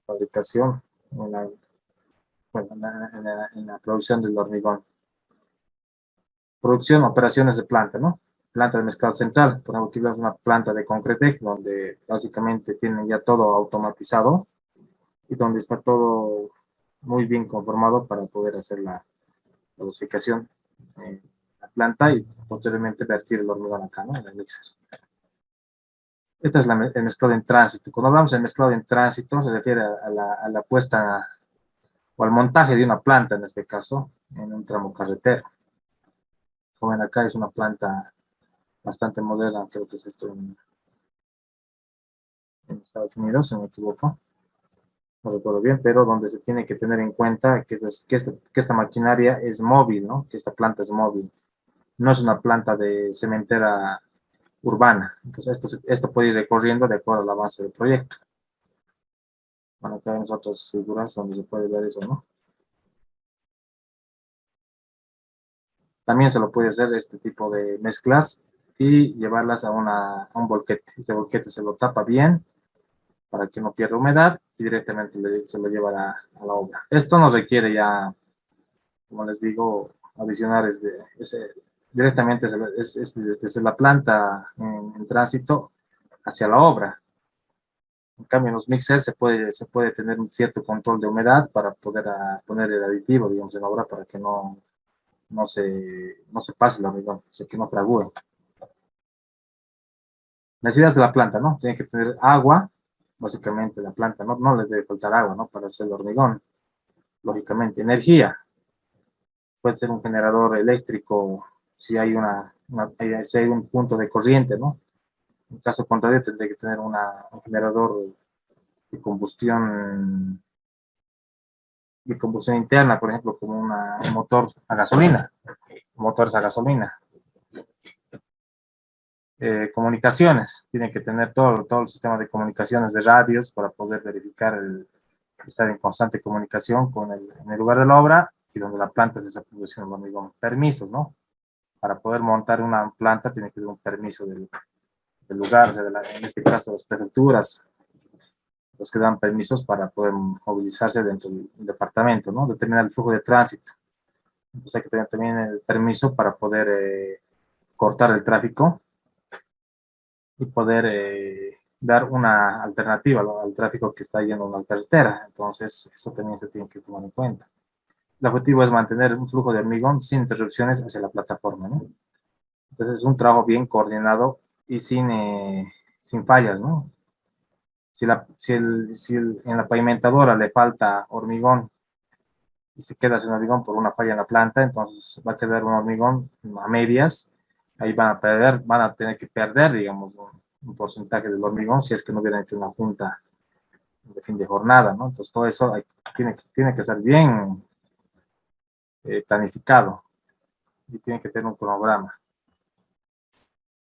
fabricación, en la, bueno, en la producción del hormigón. Producción, operaciones de planta, ¿no? Planta de mezclado central. Por ejemplo, aquí vemos una planta de Concretec donde básicamente tienen ya todo automatizado y donde está todo muy bien conformado para poder hacer la dosificación en la planta y posteriormente vertir el hormigón acá, ¿no? En el mixer. Esta es el mezclado en tránsito. Cuando hablamos de mezclado en tránsito, se refiere a la puesta o al montaje de una planta, en este caso, en un tramo carretero. Como ven acá, es una planta bastante moderna, creo que es esto en Estados Unidos, si no me equivoco. No recuerdo bien, pero donde se tiene que tener en cuenta que esta maquinaria es móvil, ¿no? Que esta planta es móvil. No es una planta de cementera urbana. Entonces, esto puede ir recorriendo de acuerdo al avance del proyecto. Bueno, acá vemos otras figuras donde se puede ver eso, ¿no? También se lo puede hacer este tipo de mezclas y llevarlas a un volquete. Ese volquete se lo tapa bien para que no pierda humedad y directamente se lo lleva a la obra. Esto no requiere ya, como les digo, adicionales directamente desde la planta en tránsito hacia la obra. En cambio, en los mixers se puede tener un cierto control de humedad para poder poner el aditivo, digamos, en la obra para que no se pase el hormigón, o sea, que no fragúe. Necesidades de la planta, ¿no? Tiene que tener agua, básicamente la planta, no le debe faltar agua, ¿no? Para hacer el hormigón, lógicamente. Energía, puede ser un generador eléctrico si hay si hay un punto de corriente, ¿no? En caso contrario, tendría que tener un generador de combustión interna, por ejemplo, como un motor a gasolina, motores a gasolina. Comunicaciones, tiene que tener todo el sistema de comunicaciones de radios para poder verificar estar en constante comunicación con en el lugar de la obra y donde la planta se está produciendo el hormigón. Permisos, ¿no? Para poder montar una planta tiene que tener un permiso del lugar, en este caso las prefecturas, los que dan permisos para poder movilizarse dentro del departamento, ¿no? Determinar el flujo de tránsito. Entonces hay que tener también el permiso para poder cortar el tráfico y poder dar una alternativa al tráfico que está yendo en la carretera. Entonces, eso también se tiene que tomar en cuenta. El objetivo es mantener un flujo de hormigón sin interrupciones hacia la plataforma, ¿no? Entonces, es un trabajo bien coordinado y sin fallas, ¿no? En la pavimentadora le falta hormigón y se queda sin hormigón por una falla en la planta, entonces va a quedar un hormigón a medias, ahí van a tener que perder, digamos, un porcentaje del hormigón si es que no hubieran hecho una junta de fin de jornada, ¿no? Entonces todo eso tiene que ser bien planificado y tiene que tener un cronograma.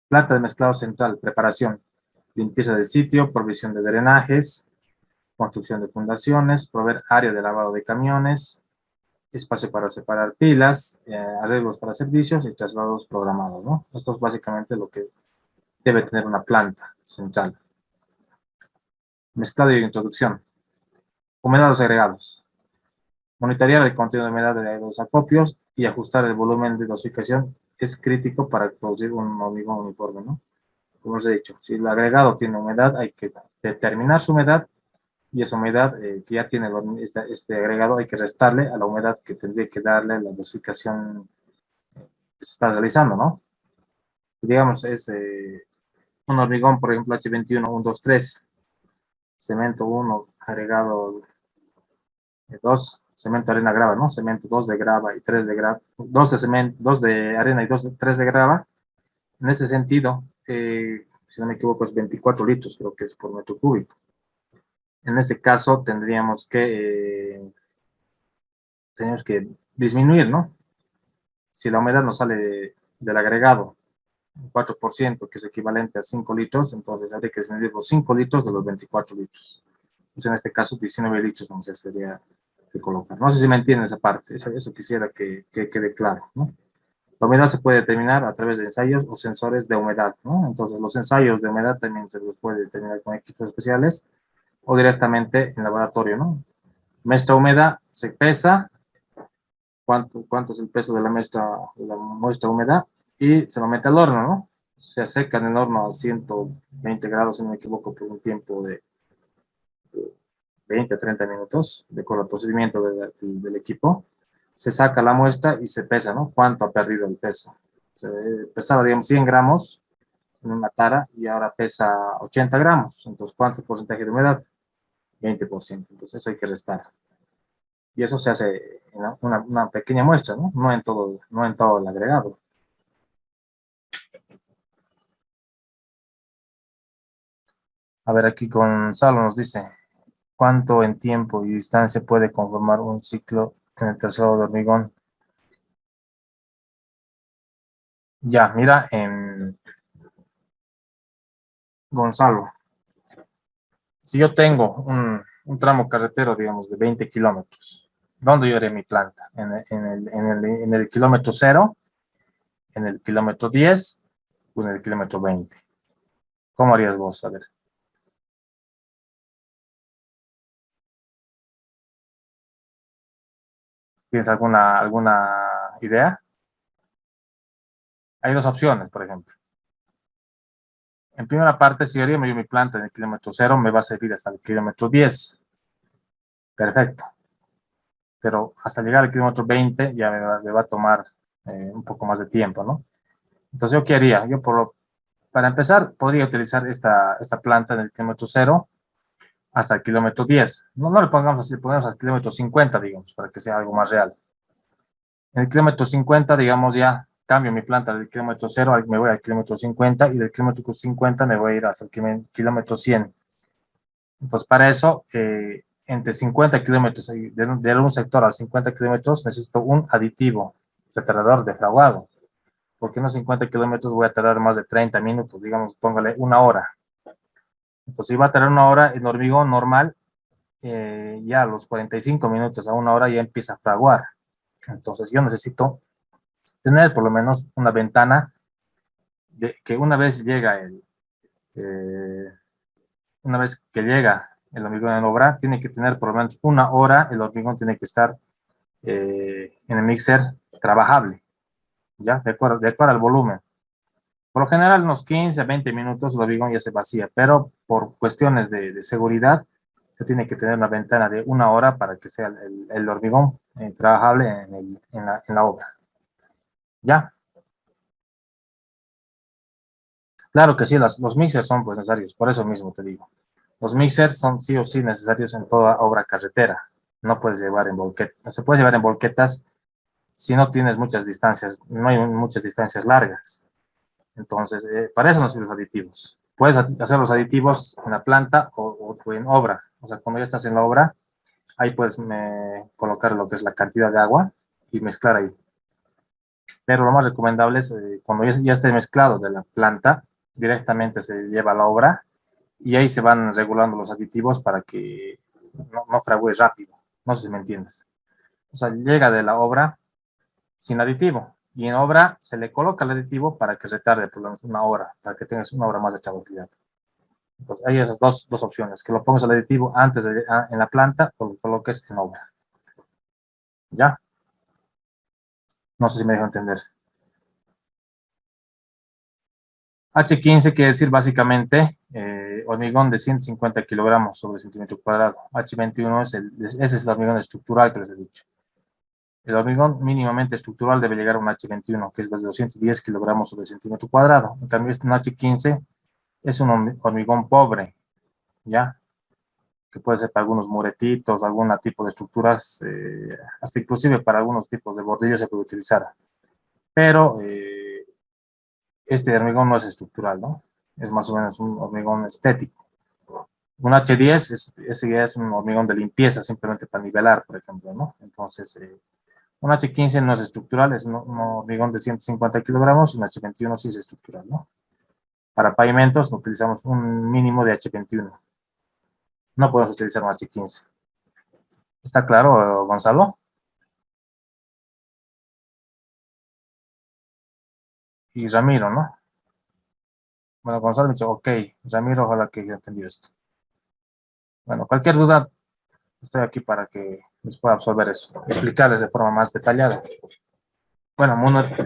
Planta de mezclado central, preparación, limpieza del sitio, provisión de drenajes, construcción de fundaciones, proveer área de lavado de camiones, espacio para separar pilas, arreglos para servicios y traslados programados, ¿no? Esto es básicamente lo que debe tener una planta central. Mezclado y introducción. Humedad de los agregados. Monitorear el contenido de humedad de los acopios y ajustar el volumen de dosificación es crítico para producir un hormigón uniforme, ¿no? Como os he dicho, si el agregado tiene humedad, hay que determinar su humedad y esa humedad que ya tiene este agregado hay que restarle a la humedad que tendría que darle la dosificación que se está realizando, ¿no? Digamos, es un hormigón, por ejemplo, H21, 1, 2, 3, cemento 1, agregado 2, cemento, arena, grava, ¿no? Cemento 2 de grava y 3 de grava, 2 de cemento, 2 de arena y 3 de grava. En ese sentido, si no me equivoco, es 24 litros, creo que es por metro cúbico. En ese caso, tenemos que disminuir, ¿no? Si la humedad nos sale del agregado, un 4%, que es equivalente a 5 litros, entonces habría que disminuir los 5 litros de los 24 litros. Entonces, en este caso, 19 litros, no sé, sería de colocar. No sé si me entienden esa parte, eso quisiera que quede claro, ¿no? La humedad se puede determinar a través de ensayos o sensores de humedad, ¿no? Entonces, los ensayos de humedad también se los puede determinar con equipos especiales o directamente en laboratorio, ¿no? Muestra húmeda se pesa, cuánto es el peso de la muestra húmeda y se lo mete al horno, ¿no? Se seca en el horno a 120 grados, si no me equivoco, por un tiempo de 20 a 30 minutos, de acuerdo al procedimiento del equipo. Se saca la muestra y se pesa, ¿no? ¿Cuánto ha perdido el peso? Pesaba, digamos, 100 gramos en una tara y ahora pesa 80 gramos. Entonces, ¿cuánto es el porcentaje de humedad? 20%. Entonces, eso hay que restar. Y eso se hace en una pequeña muestra, ¿no? No en todo el agregado. A ver, aquí Gonzalo nos dice, ¿cuánto en tiempo y distancia puede conformar un ciclo en el traslado de hormigón? Ya, mira, Gonzalo, si yo tengo un tramo carretero, digamos, de 20 kilómetros, ¿dónde yo haré mi planta? En el kilómetro 0, en el kilómetro 10 o en el kilómetro 20. ¿Cómo harías vos? A ver, ¿tienes alguna idea? Hay dos opciones, por ejemplo. En primera parte, si yo haría mi planta en el kilómetro 0, me va a servir hasta el kilómetro 10. Perfecto. Pero hasta llegar al kilómetro 20 ya me va a tomar un poco más de tiempo, ¿no? Entonces, ¿yo qué haría? Para empezar, podría utilizar esta planta en el kilómetro 0 hasta el kilómetro 10. No le pongamos así, le ponemos al kilómetro 50, digamos, para que sea algo más real. En el kilómetro 50, digamos, ya cambio mi planta del kilómetro 0, me voy al kilómetro 50 y del kilómetro 50 me voy a ir hasta el kilómetro 100. Entonces, para eso, entre 50 kilómetros, de un sector a 50 kilómetros, necesito un aditivo retardador defraguado, porque en los 50 kilómetros voy a tardar más de 30 minutos, digamos, póngale una hora. Entonces, si va a tardar una hora, el hormigón normal ya a los 45 minutos, a una hora ya empieza a fraguar. Entonces yo necesito tener por lo menos una ventana de que eh, una vez que llega el hormigón en obra, tiene que tener por lo menos una hora, el hormigón tiene que estar en el mixer trabajable, ¿ya? De acuerdo al volumen. Por lo general, unos 15 a 20 minutos el hormigón ya se vacía, pero por cuestiones de seguridad, se tiene que tener una ventana de una hora para que sea el hormigón trabajable en la obra. ¿Ya? Claro que sí, los mixers son pues necesarios, por eso mismo te digo. Los mixers son sí o sí necesarios en toda obra carretera. No puedes llevar en volquetas. Se puede llevar en volquetas si no tienes muchas distancias, no hay muchas distancias largas. Entonces, para eso no sirven los aditivos. Puedes hacer los aditivos en la planta o en obra. O sea, cuando ya estás en la obra, ahí puedes colocar lo que es la cantidad de agua y mezclar ahí. Pero lo más recomendable es cuando ya esté mezclado de la planta, directamente se lleva a la obra y ahí se van regulando los aditivos para que no fragüe rápido. No sé si me entiendes. O sea, llega de la obra sin aditivo y en obra se le coloca el aditivo para que retarde por lo menos una hora, para que tengas una hora más de echabilidad. Entonces, hay esas dos opciones, que lo pongas el aditivo antes en la planta o lo coloques en obra. ¿Ya? No sé si me dejo entender. H15 quiere decir básicamente hormigón de 150 kilogramos sobre centímetro cuadrado. H21 ese es el hormigón estructural que les he dicho. El hormigón mínimamente estructural debe llegar a un H21, que es de 210 kilogramos sobre centímetro cuadrado. En cambio, un H15 es un hormigón pobre, ¿ya? Que puede ser para algunos muretitos, algún tipo de estructuras, hasta inclusive para algunos tipos de bordillos se puede utilizar. Pero este hormigón no es estructural, ¿no? Es más o menos un hormigón estético. Un H10 ese ya es un hormigón de limpieza, simplemente para nivelar, por ejemplo, ¿no? Entonces, un H15 no es estructural, es un hormigón de 150 kilogramos, un H21 sí es estructural, ¿no? Para pavimentos utilizamos un mínimo de H21. No podemos utilizar un H15. ¿Está claro, Gonzalo? Y Ramiro, ¿no? Bueno, Gonzalo me dicho, ok, Ramiro, ojalá que haya entendido esto. Bueno, cualquier duda, estoy aquí para que les pueda absorber eso, explicarles de forma más detallada. Bueno,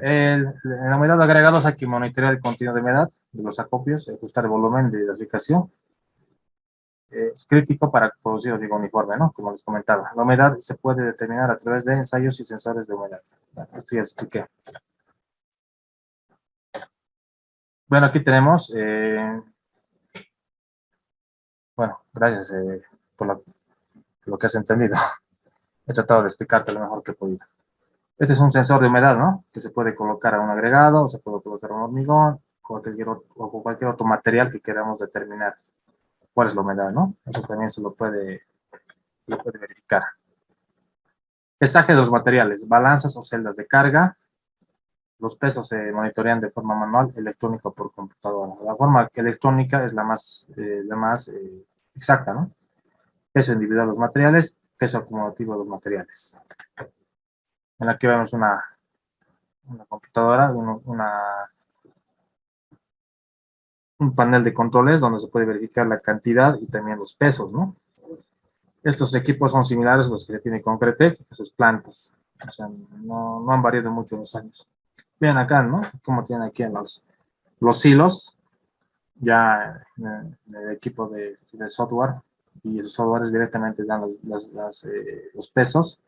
en la humedad de agregados hay que monitorear el contenido de humedad de los acopios, ajustar el volumen de hidratación. Es crítico para producir hormigón uniforme, ¿no? Como les comentaba. La humedad se puede determinar a través de ensayos y sensores de humedad. Bueno, esto ya expliqué. Bueno, aquí tenemos, bueno, gracias por lo que has entendido. He tratado de explicarte lo mejor que he podido. Este es un sensor de humedad, ¿no? Que se puede colocar a un agregado, o se puede colocar a un hormigón, o cualquier otro material que queramos determinar cuál es la humedad, ¿no? Eso también lo puede verificar. Pesaje de los materiales, balanzas o celdas de carga. Los pesos se monitorean de forma manual, electrónica o por computadora. La forma electrónica es la más exacta, ¿no? Peso individual de los materiales, peso acumulativo de los materiales. En la que vemos una computadora, un panel de controles donde se puede verificar la cantidad y también los pesos, ¿no? Estos equipos son similares a los que tiene Concretec en sus plantas. O sea, no han variado mucho en los años. Vean acá, ¿no? Como tienen aquí en los hilos, ya en el equipo de software, y los softwares directamente dan los pesos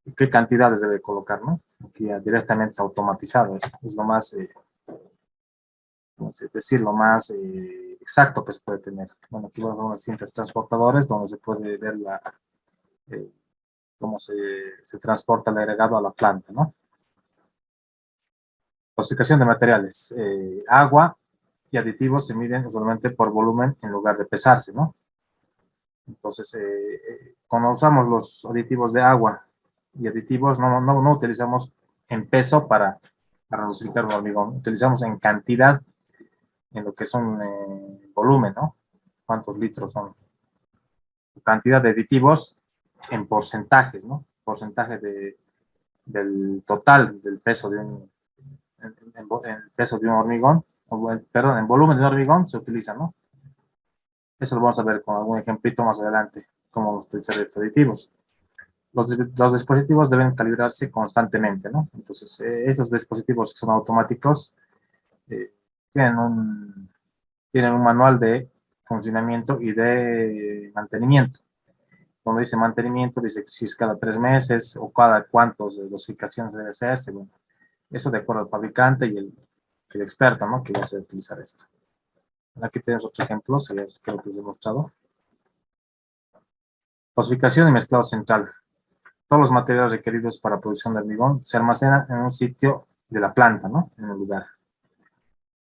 y qué cantidades debe colocar, ¿no? Aquí ya directamente es automatizado. Esto es lo más es decir, lo más exacto que se puede tener. Bueno, aquí vamos a unas cintas transportadores donde se puede ver eh, cómo se transporta el agregado a la planta, ¿no? Clasificación de materiales. Agua y aditivos se miden usualmente por volumen en lugar de pesarse, ¿no? Entonces, cuando usamos los aditivos de agua y aditivos, no utilizamos en peso para dosificar un hormigón, utilizamos en cantidad en lo que son volumen, ¿no? ¿Cuántos litros son? cantidad de aditivos en porcentajes, ¿no? Porcentaje del total del peso de en peso de un hormigón, perdón, en volumen de un hormigón se utiliza, ¿no? Eso lo vamos a ver con algún ejemplito más adelante, cómo utilizar estos aditivos. Los dispositivos deben calibrarse constantemente, ¿no? Entonces, esos dispositivos que son automáticos eh, tienen tienen un manual de funcionamiento y de mantenimiento. Cuando dice mantenimiento, dice si es cada 3 meses o cada cuántos de dosificaciones debe hacerse. Bueno, eso de acuerdo al fabricante y el experto, ¿no? Que va a utilizar esto. Aquí tenemos otros ejemplos, que lo que les he mostrado. Dosificación y mezclado central. Todos los materiales requeridos para la producción de hormigón se almacenan en un sitio de la planta, ¿no? En un lugar.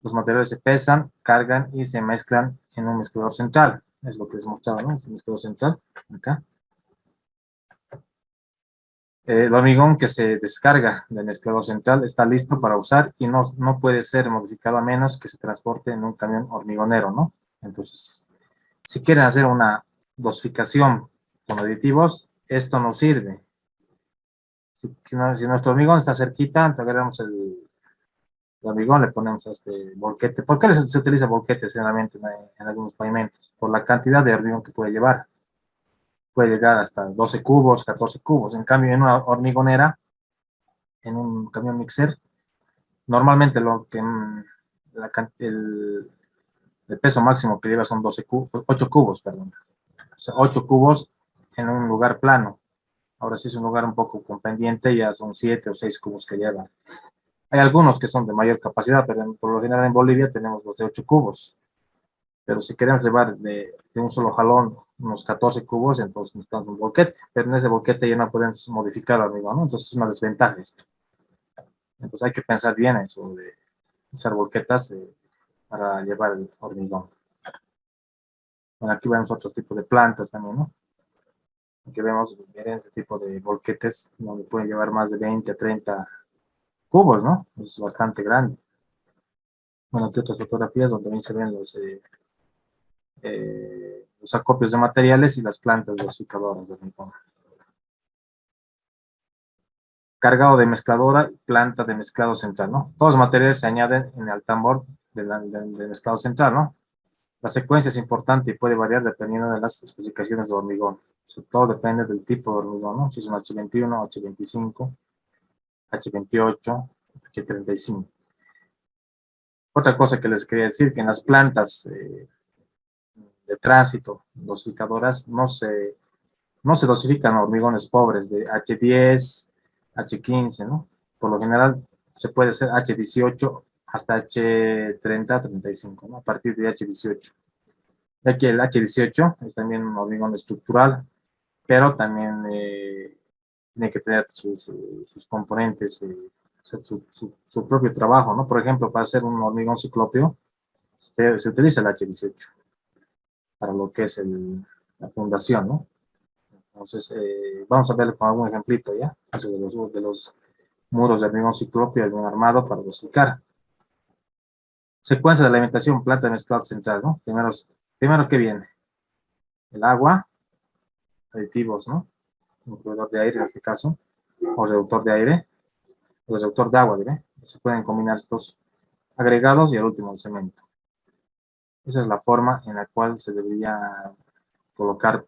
Los materiales se pesan, cargan y se mezclan en un mezclador central. Es lo que les he mostrado, ¿no? Este mezclador central, acá. El hormigón que se descarga del mezclador central está listo para usar y no puede ser modificado a menos que se transporte en un camión hormigonero, ¿no? Entonces, si quieren hacer una dosificación con aditivos, esto no sirve. Si nuestro hormigón está cerquita, entonces agarramos el hormigón, le ponemos a este volquete. ¿Por qué se utiliza volquete generalmente en algunos pavimentos? Por la cantidad de hormigón que puede llevar. Puede llegar hasta 12 cubos, 14 cubos. En cambio, en una hormigonera, en un camión mixer, normalmente el peso máximo que lleva son 8 cubos, perdón. O sea, 8 cubos en un lugar plano. Ahora si es un lugar un poco con pendiente, ya son 7 o 6 cubos que lleva. Hay algunos que son de mayor capacidad, pero por lo general en Bolivia tenemos los de 8 cubos. Pero si queremos llevar de un solo jalón unos 14 cubos, entonces necesitamos un volquete. Pero en ese volquete ya no podemos modificar, amigo, ¿no? Entonces es una desventaja esto. Entonces hay que pensar bien eso de usar volquetas para llevar el hormigón. Bueno, aquí vemos otro tipo de plantas también, ¿no? Aquí vemos, miren, ese tipo de volquetes donde pueden llevar más de 20 a 30 cubos, ¿no? Es bastante grande. Bueno, aquí otras fotografías donde también se ven los acopios de materiales y las plantas dosificadoras de hormigón. Cargado de mezcladora, planta de mezclado central, ¿no? Todos los materiales se añaden en el tambor del mezclado central, ¿no? La secuencia es importante y puede variar dependiendo de las especificaciones de hormigón. Todo depende del tipo de hormigón, ¿no? Si es un H21, H25, H28, H35. Otra cosa que les quería decir, que en las plantas de tránsito dosificadoras no se dosifican hormigones pobres de H10, H15, ¿no? Por lo general se puede hacer H18 hasta H30, 35, ¿no? A partir de H18. Ya que el H18 es también un hormigón estructural, pero también tiene que tener sus componentes, su propio trabajo, ¿no? Por ejemplo, para hacer un hormigón ciclópeo, se utiliza el H18 para lo que es la fundación, ¿no? Entonces, vamos a ver con algún ejemplito, ¿ya? Eso de los muros de hormigón ciclópeo y algún armado para dosificar. Secuencia de alimentación, planta de mezclado central, ¿no? Primero, ¿qué viene? El agua, aditivos, ¿no? Un proveedor de aire en este caso, o reductor de aire, o reductor de agua, ¿diré? Se pueden combinar estos agregados y al último el cemento. Esa es la forma en la cual se debería colocar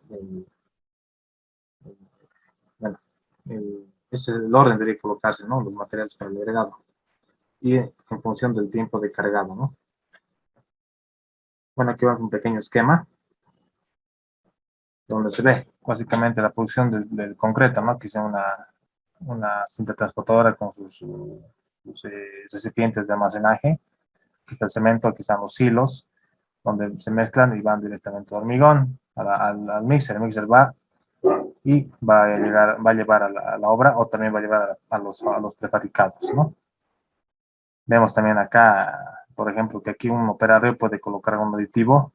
bueno, ese es el orden debería colocarse, ¿no? Los materiales para el agregado. Y en función del tiempo de cargado, ¿no? Bueno, aquí vamos a un pequeño esquema donde se ve básicamente la producción del concreto, ¿no? Que sea una cinta transportadora con sus recipientes de almacenaje. Aquí está el cemento, aquí están los hilos, donde se mezclan y van directamente al hormigón, al mixer. El mixer va y va a llevar a la obra o también va a llevar a los prefabricados, ¿no? Vemos también acá, por ejemplo, que aquí un operario puede colocar un aditivo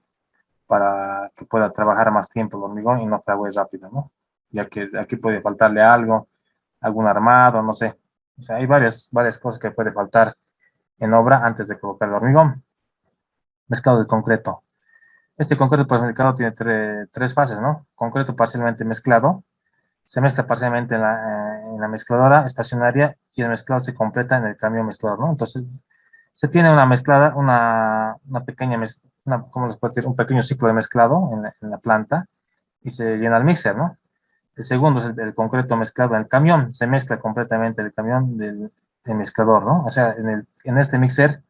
para que pueda trabajar más tiempo el hormigón y no frague rápido, ¿no? Ya que aquí puede faltarle algo, algún armado, no sé. O sea, hay varias cosas que puede faltar en obra antes de colocar el hormigón. Mezclado de concreto. Este concreto purificado tiene tres fases, ¿no? Concreto parcialmente mezclado, se mezcla parcialmente en la mezcladora estacionaria y el mezclado se completa en el camión mezclador, ¿no? Entonces, se tiene una mezclada, una pequeña, ¿cómo les puedo decir? Un pequeño ciclo de mezclado en la planta y se llena el mixer, ¿no? El segundo es el concreto mezclado en el camión, se mezcla completamente el camión del mezclador, ¿no? O sea, en este mixer,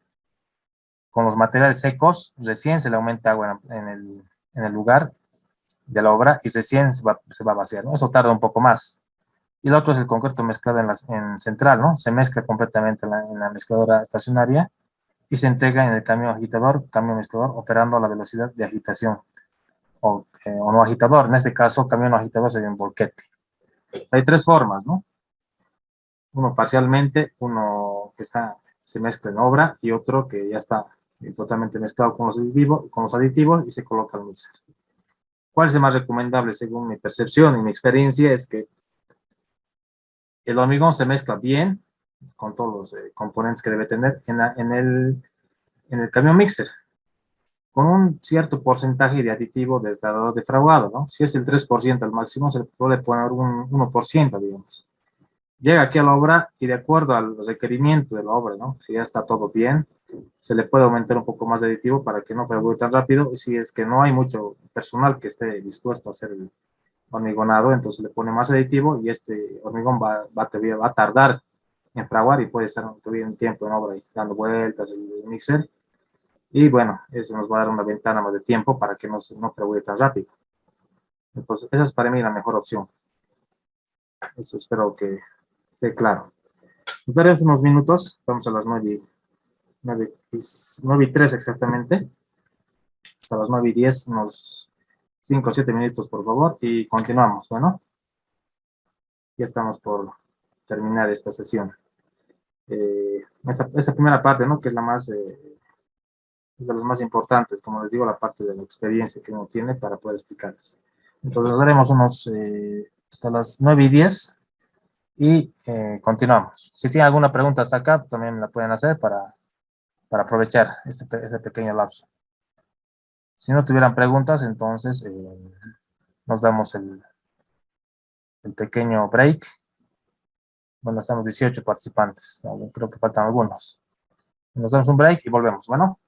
con los materiales secos, recién se le aumenta agua en el lugar de la obra y recién se va a vaciar, ¿no? Eso tarda un poco más. Y el otro es el concreto mezclado en central, ¿no? Se mezcla completamente en la mezcladora estacionaria y se entrega en el camión mezclador, operando a la velocidad de agitación o no agitador. En este caso, camión no agitador sería un volquete. Hay tres formas, ¿no? Uno parcialmente, uno que se mezcla en obra y otro que ya está totalmente mezclado con los aditivos y se coloca al mixer. ¿Cuál es el más recomendable según mi percepción y mi experiencia? Es que el hormigón se mezcla bien con todos los componentes que debe tener en el camión mixer, con un cierto porcentaje de aditivo del degradador defraudado, ¿no? Si es el 3% al máximo, se le puede poner un 1%, digamos. Llega aquí a la obra y de acuerdo al requerimiento de la obra, ¿no? Si ya está todo bien, se le puede aumentar un poco más de aditivo para que no fragüe tan rápido. Y si es que no hay mucho personal que esté dispuesto a hacer el hormigonado, entonces le pone más aditivo y este hormigón va a tardar en fraguar y puede estar todavía un tiempo en obra ahí, dando vueltas el mixer. Y bueno, eso nos va a dar una ventana más de tiempo para que no fragüe tan rápido. Entonces, esa es para mí la mejor opción. Eso espero que esté claro. Nos daremos unos minutos, vamos a las 9:03 exactamente, hasta las 9:10, unos 5 o 7 minutos por favor, y continuamos. Bueno, ya estamos por terminar esta sesión. Esta primera parte, ¿no? Que es es de las más importantes, como les digo, la parte de la experiencia que uno tiene para poder explicarles. Entonces, nos daremos hasta las 9:10 y continuamos. Si tienen alguna pregunta hasta acá, también la pueden hacer para aprovechar este pequeño lapso. Si no tuvieran preguntas, entonces nos damos el pequeño break. Bueno, estamos 18 participantes. Creo que faltan algunos. Nos damos un break y volvemos. Bueno.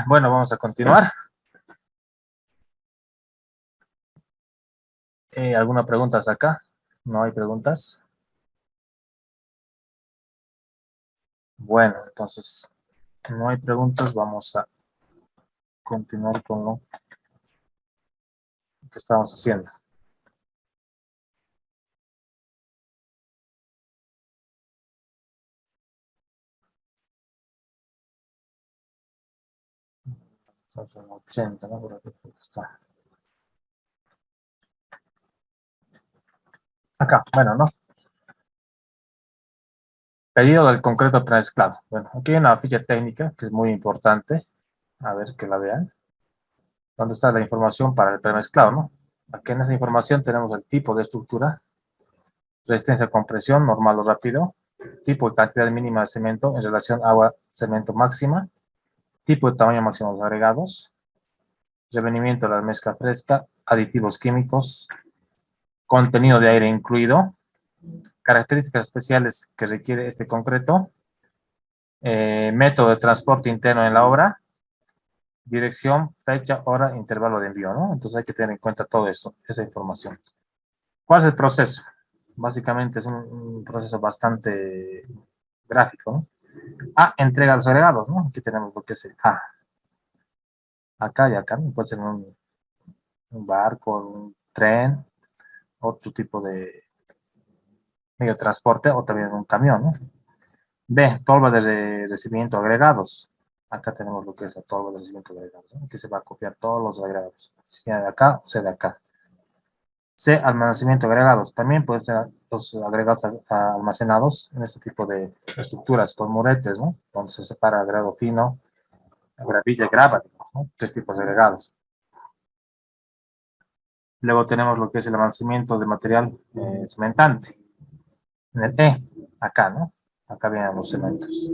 Bueno, vamos a continuar. ¿Alguna pregunta hasta acá? ¿No hay preguntas? Bueno, entonces, no hay preguntas, vamos a continuar con lo que estamos haciendo. Estamos en 80, ¿no? Por aquí está. Acá, bueno, ¿no? Pedido del concreto premezclado. Bueno, aquí hay una ficha técnica que es muy importante. A ver que la vean. ¿Dónde está la información para el premezclado, no? Aquí en esa información tenemos el tipo de estructura, resistencia a compresión, normal o rápido, tipo y cantidad mínima de cemento en relación agua-cemento máxima, tipo y tamaño máximo de los agregados, revenimiento de la mezcla fresca, aditivos químicos, contenido de aire incluido, características especiales que requiere este concreto, método de transporte interno en la obra, dirección, fecha, hora, intervalo de envío, ¿no? Entonces hay que tener en cuenta todo eso, esa información. ¿Cuál es el proceso? Básicamente es un proceso bastante gráfico, ¿no? A, entrega a los agregados, ¿no? Aquí tenemos lo que es el A. Acá y acá, ¿no? Puede ser un barco, un tren, otro tipo de medio de transporte o también un camión, ¿no? B, tolva de recibimiento agregados. Acá tenemos lo que es la tolva de recibimiento agregados, ¿no? Aquí se va a copiar todos los agregados, sea de acá o sea de acá. C, almacenamiento agregados. También pueden ser los agregados almacenados en este tipo de estructuras con muretes, ¿no? Donde se separa agregado fino, gravilla y grava, ¿no? Tres tipos de agregados. Luego tenemos lo que es el almacenamiento de material cementante. En el E, acá, ¿no? Acá vienen los cementos.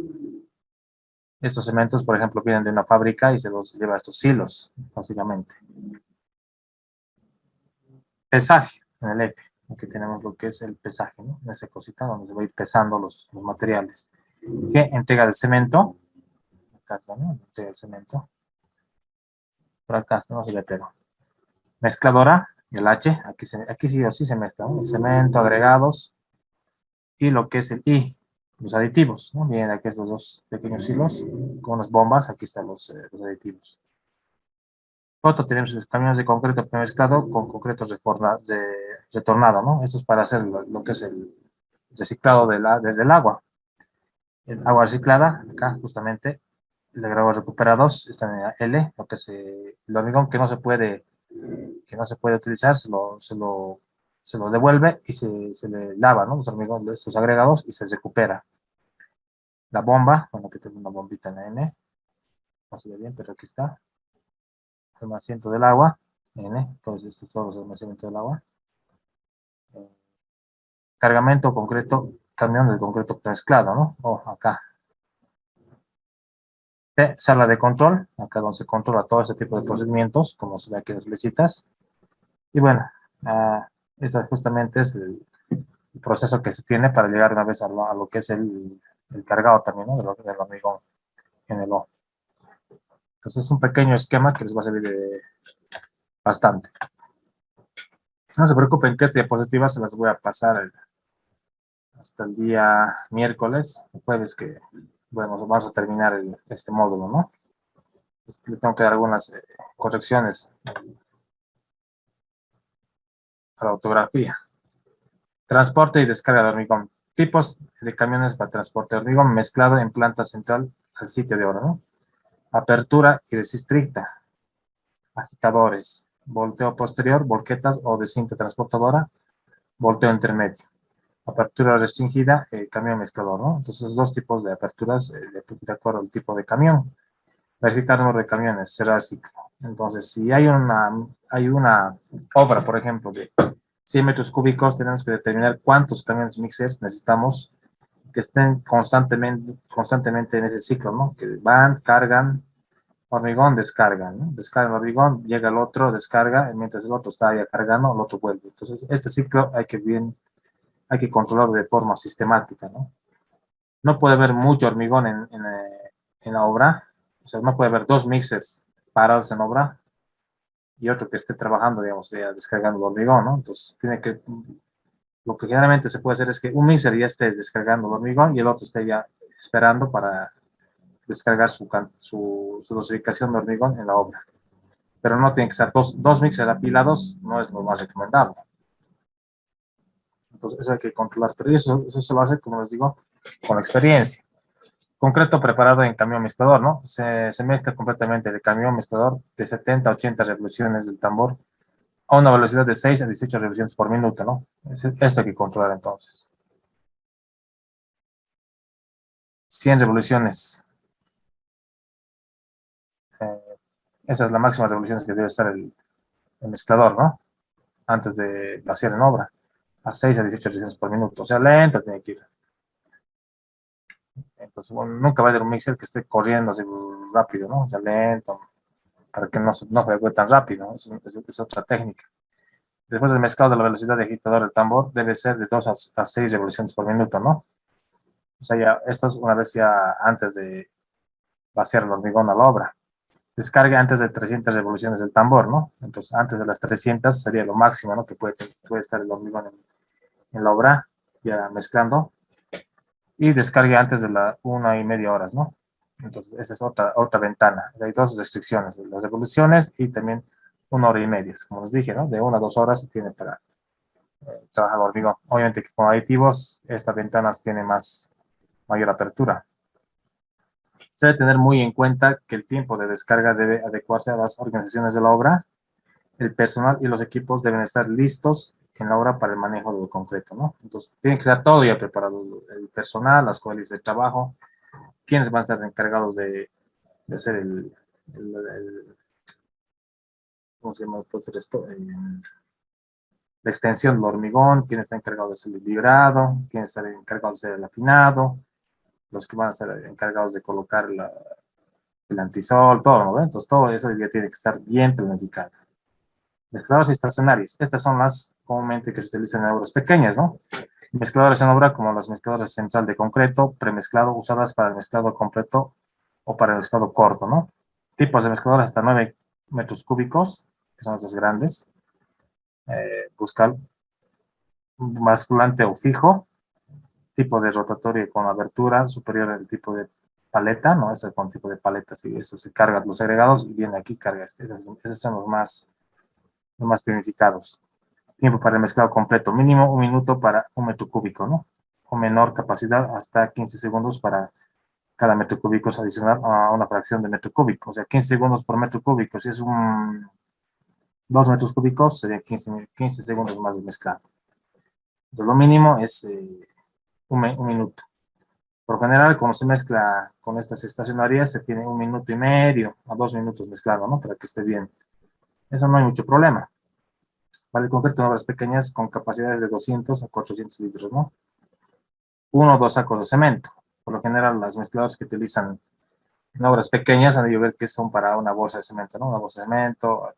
Estos cementos, por ejemplo, vienen de una fábrica y se los lleva a estos silos, básicamente. Pesaje, en el F. Aquí tenemos lo que es el pesaje, ¿no? En esa cosita donde se va a ir pesando los materiales. G, entrega de cemento. Acá está, ¿no? Entrega de cemento. Por acá está, no se ve, pero. Mezcladora, el H. Aquí sí o sí se mezcla, ¿no? El cemento, agregados. Y lo que es el I, los aditivos, ¿no? Vienen aquí estos dos pequeños hilos con unas bombas. Aquí están los aditivos. Otro tenemos los camiones de concreto premezclado con concreto retornado, ¿no? Esto es para hacer lo que es el reciclado desde el agua. El agua reciclada, acá justamente, el agua recuperados, está en la L, lo que es el hormigón que no se puede utilizar, se lo devuelve y se le lava, ¿no? Los hormigones, los agregados y se recupera. La bomba, bueno, que tengo una bombita en la N, no se ve bien, pero aquí está. El almacenamiento del agua, N, entonces estos son los almacenamientos del agua. Cargamento concreto, camión de concreto mezclado, ¿no? O acá. P, sala de control, acá donde se controla todo ese tipo de procedimientos, como se ve aquí en las flechitas. Y bueno, este justamente es el proceso que se tiene para llegar una vez a lo que es el cargado también, ¿no? Del hormigón en el O. Entonces es un pequeño esquema que les va a servir bastante. No se preocupen que esta diapositiva se las voy a pasar hasta el día miércoles, jueves, que bueno, vamos a terminar este módulo, ¿no? Le tengo que dar algunas correcciones a la ortografía. Transporte y descarga de hormigón. Tipos de camiones para transporte de hormigón mezclado en planta central al sitio de obra, ¿no? Apertura y resistricta. Agitadores. Volteo posterior, volquetas o de cinta transportadora. Volteo intermedio. Apertura restringida, camión mezclador, ¿no? Entonces, dos tipos de aperturas de acuerdo al tipo de camión. Verificar número de camiones, cerrar ciclo. Entonces, si hay una obra, por ejemplo, de 100 metros cúbicos, tenemos que determinar cuántos camiones mixers necesitamos que estén constantemente en ese ciclo, ¿no? Que van, cargan, hormigón, descargan, ¿no? Descargan hormigón, llega el otro, descarga, mientras el otro está ya cargando, el otro vuelve. Entonces, este ciclo hay que controlarlo de forma sistemática, ¿no? No puede haber mucho hormigón en la obra O sea, no puede haber dos mixers parados en obra y otro que esté trabajando, digamos, ya descargando el hormigón, ¿no? Entonces, lo que generalmente se puede hacer es que un mixer ya esté descargando el hormigón y el otro esté ya esperando para descargar su dosificación de hormigón en la obra. Pero no tienen que ser dos mixers apilados, no es lo más recomendable. Entonces, eso hay que controlar, pero eso se lo hace, como les digo, con experiencia. Concreto preparado en camión mezclador, ¿no? Se mezcla completamente el camión mezclador de 70 a 80 revoluciones del tambor a una velocidad de 6 a 18 revoluciones por minuto, ¿no? Esto hay que controlar entonces. 100 revoluciones. Eh, esa es la máxima revoluciones que debe estar el mezclador, ¿no? Antes de vaciar en obra. A 6 a 18 revoluciones por minuto. O sea, lento tiene que ir. Entonces, bueno, nunca va a haber un mixer que esté corriendo así rápido, ¿no? O sea, lento, para que no se juegue tan rápido, ¿no? Es otra técnica. Después del mezclado, la velocidad de agitador del tambor debe ser de 2 a 6 revoluciones por minuto, ¿no? O sea, ya, esto es una vez ya antes de vaciar el hormigón a la obra. Descarga antes de 300 revoluciones del tambor, ¿no? Entonces, antes de las 300 sería lo máximo, ¿no? Que puede estar el hormigón en la obra, ya mezclando. Y descargue antes de la 1 y media horas, ¿no? Entonces, esa es otra ventana. Hay dos restricciones, las revoluciones y también 1 hora y media. Como les dije, ¿no? De 1 a 2 horas se tiene para trabajar hormigón. Obviamente que con aditivos estas ventanas tienen mayor apertura. Se debe tener muy en cuenta que el tiempo de descarga debe adecuarse a las organizaciones de la obra. El personal y los equipos deben estar listos en la obra para el manejo del concreto, ¿no? Entonces, tiene que estar todo ya preparado. El personal, las cuales de trabajo, quienes van a estar encargados de hacer ¿cómo se llama? Puede ser esto, la extensión del hormigón, quién está encargado de hacer el librado, quién está encargado de hacer el afinado, los que van a estar encargados de colocar el antisol, todo, ¿no? Entonces todo eso ya tiene que estar bien planificado. Mezcladores estacionarios, estas son las comúnmente que se utilizan en obras pequeñas, ¿no? Mezcladores en obra como las mezcladoras central de concreto, premezclado, usadas para el mezclado completo o para el mezclado corto, ¿no? Tipos de mezcladores hasta 9 metros cúbicos, que son los grandes. Buscar basculante o fijo, tipo de rotatorio con abertura superior al tipo de paleta, ¿no? Ese con tipo de paleta, sí, eso se carga los agregados y viene aquí, carga este. Esos son los más tecnificados. Tiempo para el mezclado completo, mínimo 1 minuto para 1 metro cúbico, ¿no? O menor capacidad, hasta 15 segundos para cada metro cúbico es adicional a una fracción de metro cúbico. O sea, 15 segundos por metro cúbico. Si es 2 metros cúbicos, sería 15 segundos más de mezclado. Entonces, lo mínimo es un minuto. Por general, cuando se mezcla con estas estacionarias, se tiene 1 minuto y medio a 2 minutos mezclado, ¿no? Para que esté bien. Eso no hay mucho problema. Para el concreto en obras pequeñas con capacidades de 200 a 400 litros, ¿no? 1 o 2 sacos de cemento. Por lo general, las mezcladoras que utilizan en obras pequeñas han de ver que son para una bolsa de cemento, ¿no? Una bolsa de cemento,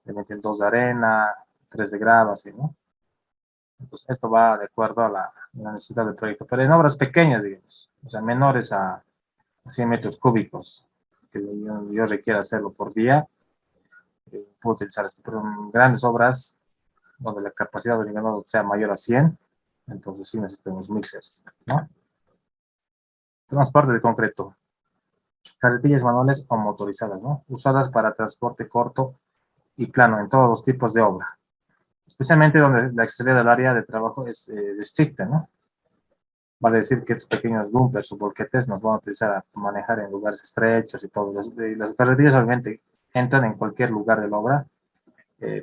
le meten 2 de arena, 3 de grava, así, ¿no? Entonces, esto va de acuerdo a la necesidad del proyecto. Pero en obras pequeñas, digamos, o sea, menores a 100 metros cúbicos, que yo requiera hacerlo por día, puedo utilizar esto. Pero en grandes obras, donde la capacidad de nivelado sea mayor a 100, entonces sí necesitamos mixers, ¿no? Transporte de concreto. Carretillas manuales o motorizadas, ¿no? Usadas para transporte corto y plano en todos los tipos de obra. Especialmente donde la accesibilidad del área de trabajo es estricta, ¿no? Vale decir que estos pequeños dumpers o bolquetes nos van a utilizar a manejar en lugares estrechos y todo. Las carretillas obviamente entran en cualquier lugar de la obra,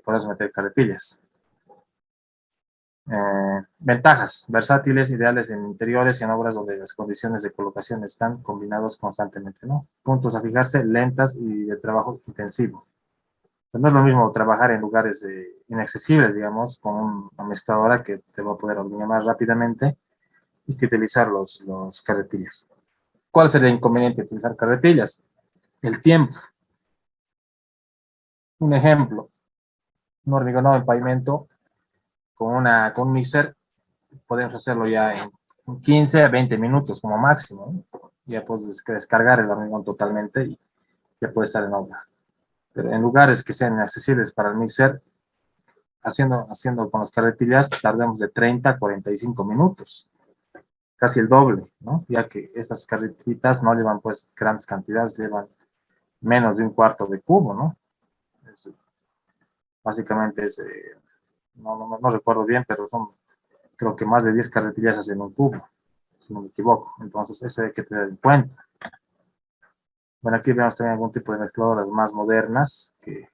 podemos meter carretillas. Ventajas, versátiles, ideales en interiores y en obras donde las condiciones de colocación están combinados constantemente, ¿no? Puntos a fijarse, lentas y de trabajo intensivo. Pues no es lo mismo trabajar en lugares inaccesibles, digamos, con una mezcladora que te va a poder hornear más rápidamente y que utilizar los carretillas. ¿Cuál sería el inconveniente de utilizar carretillas? El tiempo. Un ejemplo, un hormigonado en pavimento con un mixer, podemos hacerlo ya en 15 a 20 minutos como máximo, ¿no? Ya puedes descargar el hormigón totalmente ya puede estar en obra. Pero en lugares que sean accesibles para el mixer, haciendo con las carretillas, tardemos de 30 a 45 minutos, casi el doble, ¿no? Ya que estas carretillitas no llevan pues grandes cantidades, llevan menos de un cuarto de cubo, ¿no? Es, básicamente es, no recuerdo bien, pero son creo que más de 10 carretillas en un cubo, si no me equivoco. Entonces, ese hay que tener en cuenta. Bueno, aquí vemos también algún tipo de mezcladoras más modernas que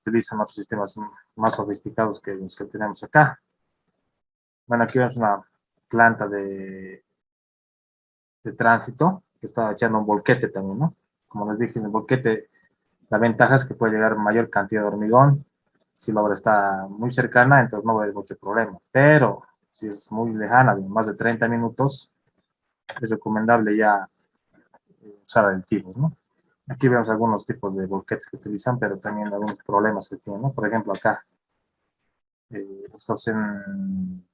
utilizan otros sistemas más sofisticados que los que tenemos acá. Bueno, aquí vemos una planta de tránsito que está echando un volquete también, ¿no? Como les dije, en el volquete, la ventaja es que puede llegar mayor cantidad de hormigón. Si la obra está muy cercana, entonces no va a haber mucho problema. Pero si es muy lejana, de más de 30 minutos, es recomendable ya usar aditivos, ¿no? Aquí vemos algunos tipos de volquetes que utilizan, pero también algunos problemas que tienen, ¿no? Por ejemplo, acá, estos en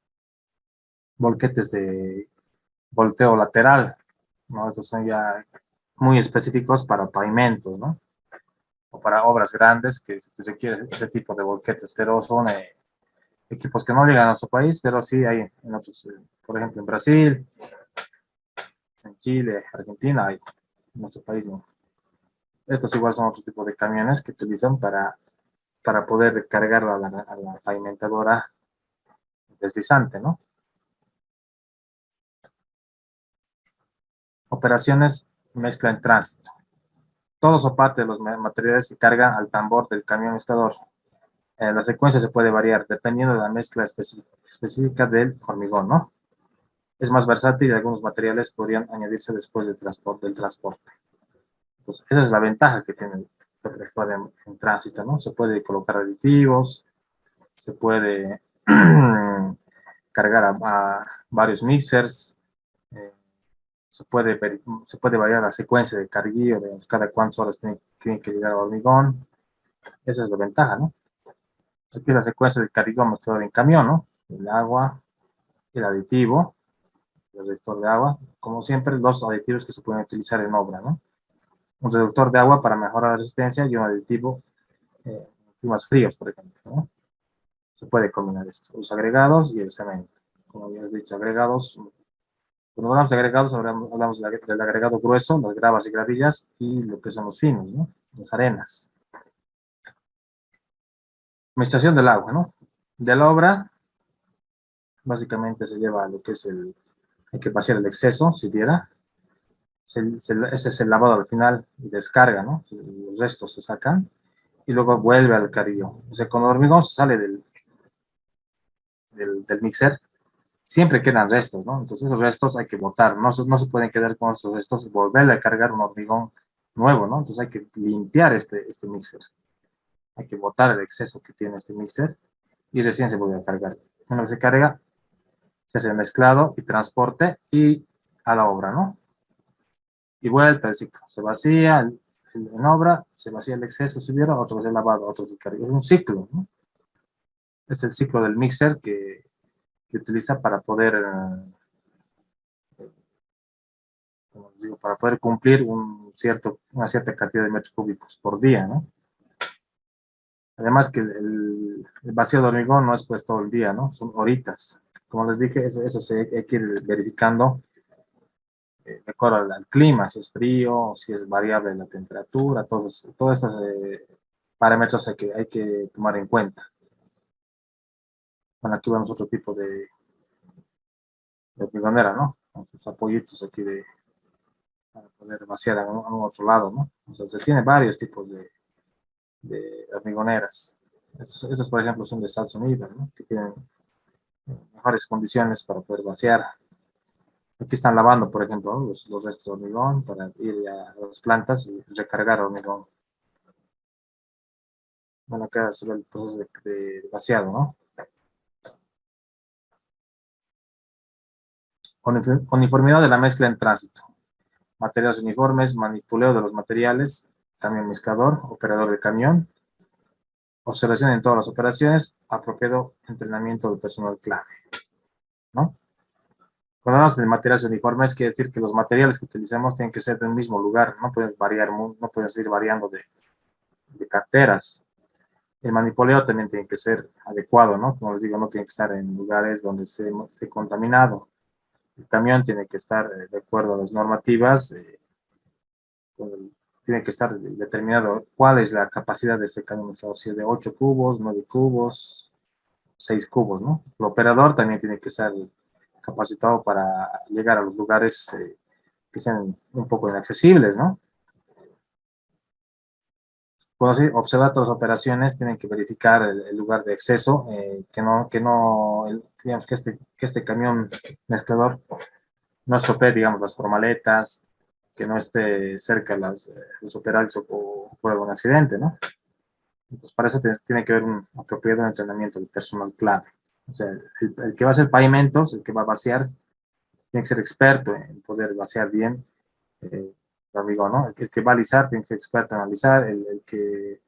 volquetes de volteo lateral, ¿no? Estos son ya muy específicos para pavimentos, ¿no? O para obras grandes que se requiere ese tipo de volquetes, pero son equipos que no llegan a nuestro país, pero sí hay en otros, por ejemplo, en Brasil, en Chile, Argentina, hay en nuestro país, ¿no? Estos igual son otro tipo de camiones que utilizan para poder cargarlo a la pavimentadora deslizante, ¿no? Operaciones mezcla en tránsito. Todos o parte de los materiales se cargan al tambor del camión mezclador. La secuencia se puede variar dependiendo de la mezcla específica del hormigón, ¿no? Es más versátil y algunos materiales podrían añadirse después del transporte. Pues esa es la ventaja que tiene el tractor en tránsito, ¿no? Se puede colocar aditivos, se puede cargar a varios mixers, eh, se puede variar la secuencia de carguillo de cada cuántas horas tiene que llegar al hormigón. Esa es la ventaja, ¿no? Aquí es la secuencia del carguillo mostrado en camión, ¿no? El agua, el aditivo, el reductor de agua, como siempre, los aditivos que se pueden utilizar en obra, ¿no? Un reductor de agua para mejorar la resistencia y un aditivo en climas fríos, por ejemplo, ¿no? Se puede combinar esto, los agregados y el cemento. Como ya has dicho, agregados. Cuando hablamos de agregados, hablamos del agregado grueso, las gravas y gravillas, y lo que son los finos, ¿no? Las arenas. Administración del agua, ¿no? De la obra, básicamente se lleva lo que es hay que vaciar el exceso, si hubiera. Ese es el lavado al final y descarga, ¿no? Los restos se sacan y luego vuelve al carrillo. O sea, cuando el hormigón se sale del mixer, siempre quedan restos, ¿no? Entonces esos restos hay que botar, no se pueden quedar con esos restos y volverle a cargar un hormigón nuevo, ¿no? Entonces hay que limpiar este mixer, hay que botar el exceso que tiene este mixer y recién se vuelve a cargar. Una vez se carga, se hace el mezclado y transporte y a la obra, ¿no? Y vuelta el ciclo, se vacía en obra, se vacía el exceso si hubiera, otro vez el lavado, otro vez el cargo. Es un ciclo, ¿no? Es el ciclo del mixer que utiliza para poder como digo, para poder cumplir una cierta cantidad de metros cúbicos por día, ¿no? Además que el vacío de hormigón no es pues todo el día, ¿no? Son horitas. Como les dije, eso hay que ir verificando de acuerdo al clima, si es frío, si es variable la temperatura, todos esos parámetros hay que tomar en cuenta. Bueno, aquí vemos otro tipo de hormigonera, ¿no? Con sus apoyitos aquí para poder vaciar a un otro lado, ¿no? Entonces, tiene varios tipos de hormigoneras. Estos, por ejemplo, son de Estados Unidos, ¿no? Que tienen mejores condiciones para poder vaciar. Aquí están lavando, por ejemplo, ¿no? los restos de hormigón para ir a las plantas y recargar hormigón. Bueno, acá se ve el proceso de vaciado, ¿no? Uniformidad de la mezcla en tránsito. Materiales uniformes, manipuleo de los materiales, camión mezclador, operador de camión, observación en todas las operaciones, apropiado entrenamiento del personal clave, ¿no? Cuando hablamos de materiales uniformes, quiere decir que los materiales que utilicemos tienen que ser del mismo lugar, no pueden variar, no pueden seguir variando de carteras. El manipuleo también tiene que ser adecuado, ¿no? Como les digo, no tiene que estar en lugares donde esté contaminado. El camión tiene que estar de acuerdo a las normativas, tiene que estar determinado cuál es la capacidad de ese camión, si es de 8 cubos, 9 cubos, 6 cubos, ¿no? El operador también tiene que estar capacitado para llegar a los lugares que sean un poco inaccesibles, ¿no? Bueno, sí, observar todas las operaciones, tienen que verificar el lugar de acceso, digamos que este camión mezclador no estropee, digamos, las formaletas, que no esté cerca los operarios o por algún accidente, ¿no? Entonces, para eso tiene que haber un apropiado entrenamiento del personal clave. O sea, el que va a hacer pavimentos, el que va a vaciar, tiene que ser experto en poder vaciar bien, amigo, ¿no? El que va a alisar tiene que ser experto en alisar, el que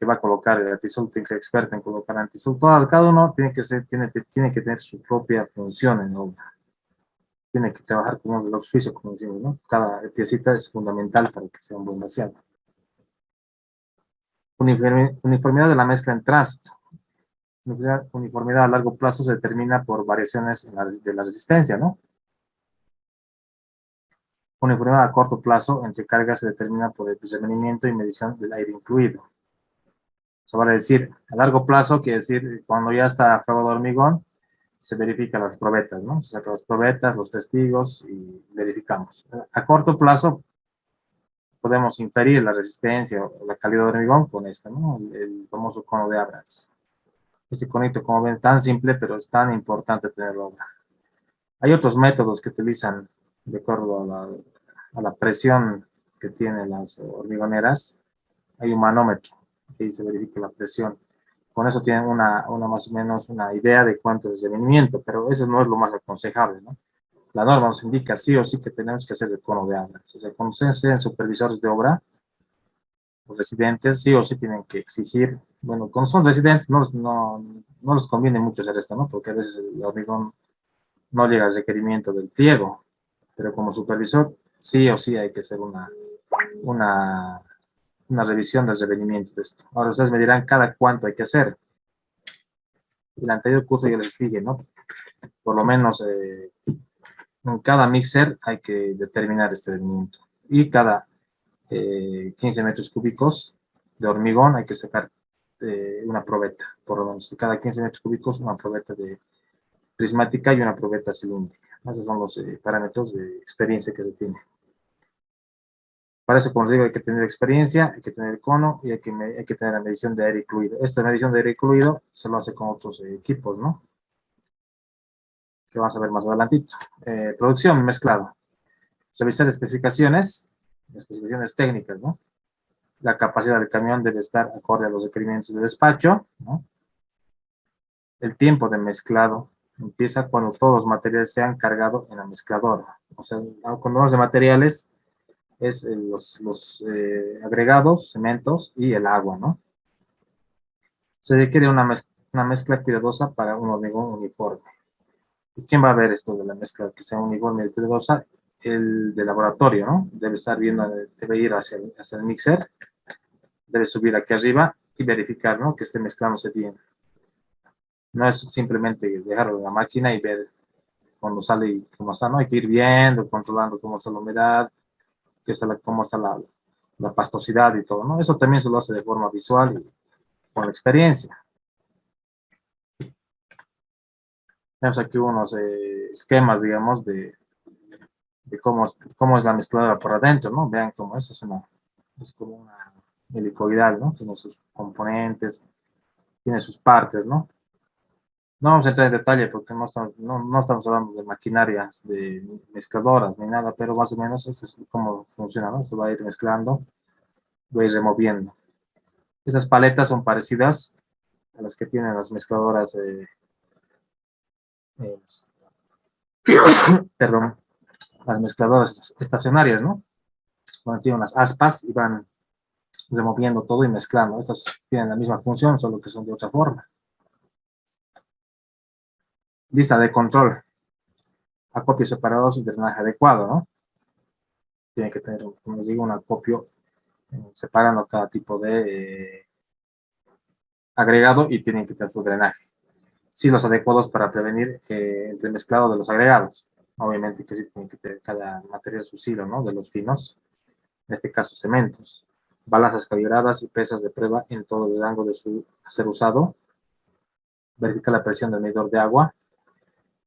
va a colocar el antisol tiene que ser experto en colocar antisol. Cada uno tiene que tener su propia función en obra. Tiene que trabajar como un reloj suizo, como decimos, ¿no? Cada piecita es fundamental para que sea un buen vaciado. Uniformidad de la mezcla en tránsito. Uniformidad a largo plazo se determina por variaciones de la resistencia, ¿no? Uniformidad a corto plazo entre cargas se determina por el remanimiento y medición del aire incluido. Eso vale decir, a largo plazo quiere decir cuando ya está fragado de hormigón, se verifican las probetas, ¿no? Se sacan las probetas, los testigos y verificamos. A corto plazo podemos inferir la resistencia o la calidad de hormigón con este, ¿no? El famoso cono de Abrams. Este conito, como ven, tan simple, pero es tan importante tenerlo. Hay otros métodos que utilizan de acuerdo a la presión que tienen las hormigoneras. Hay un manómetro, que se verifica la presión. Con eso tienen una más o menos una idea de cuánto es el rendimiento, pero eso no es lo más aconsejable, ¿no? La norma nos indica sí o sí que tenemos que hacer el cono de Abrams. O sea, cuando sean supervisores de obra, los residentes sí o sí tienen que exigir, bueno, cuando son residentes no les conviene mucho hacer esto, ¿no? Porque a veces el hormigón no llega al requerimiento del pliego, pero como supervisor sí o sí hay que hacer una, una revisión del requerimiento de esto. Ahora ustedes me dirán cada cuánto hay que hacer. El anterior curso ya les expliqué, ¿no? Por lo menos en cada mixer hay que determinar este rendimiento. Y cada 15 metros cúbicos de hormigón hay que sacar una probeta, por lo menos. Cada 15 metros cúbicos una probeta de prismática y una probeta cilíndrica. Esos son los parámetros de experiencia que se tiene. Para eso, como les digo, hay que tener experiencia, hay que tener cono y hay que tener la medición de aire incluido. Esta medición de aire incluido se lo hace con otros equipos, ¿no? Que vamos a ver más adelantito. Producción, mezclado. Revisar especificaciones técnicas, ¿no? La capacidad del camión debe estar acorde a los requerimientos de despacho, ¿no? El tiempo de mezclado empieza cuando todos los materiales se han cargado en la mezcladora. O sea, cuando hablamos de materiales, es los agregados, cementos y el agua, ¿no? Se requiere una mezcla cuidadosa para un hormigón uniforme. ¿Y quién va a ver esto de la mezcla que sea uniforme y cuidadosa? El de laboratorio, ¿no? Debe estar viendo, debe ir hacia el mixer, debe subir aquí arriba y verificar, ¿no? Que esté mezclándose bien. No es simplemente dejarlo en la máquina y ver cuando sale y cómo está, ¿no? Hay que ir viendo, controlando cómo está la humedad, cómo está la pastosidad y todo, ¿no? Eso también se lo hace de forma visual y con la experiencia. Tenemos aquí unos esquemas, digamos, de cómo es la mezcladora por adentro, ¿no? Vean cómo es como una helicoidal, ¿no? Tiene sus componentes, tiene sus partes, ¿no? No vamos a entrar en detalle porque no estamos hablando de maquinarias, de mezcladoras ni nada, pero más o menos esto es cómo funciona, ¿no? Se va a ir mezclando, va a ir removiendo. Esas paletas son parecidas a las que tienen las mezcladoras, eh, perdón, las mezcladoras estacionarias, ¿no? Bueno, tienen unas aspas y van removiendo todo y mezclando. Estas tienen la misma función, solo que son de otra forma. Lista de control. acopio separados y drenaje adecuado, ¿no? Tiene que tener, como les digo, un acopio separando cada tipo de agregado y tienen que tener su drenaje. Sí, los adecuados para prevenir entremezclado de los agregados. Obviamente que sí tiene que tener cada material su silo, ¿no? De los finos, en este caso cementos. Balanzas calibradas y pesas de prueba en todo el rango de su ser usado. Verificar la presión del medidor de agua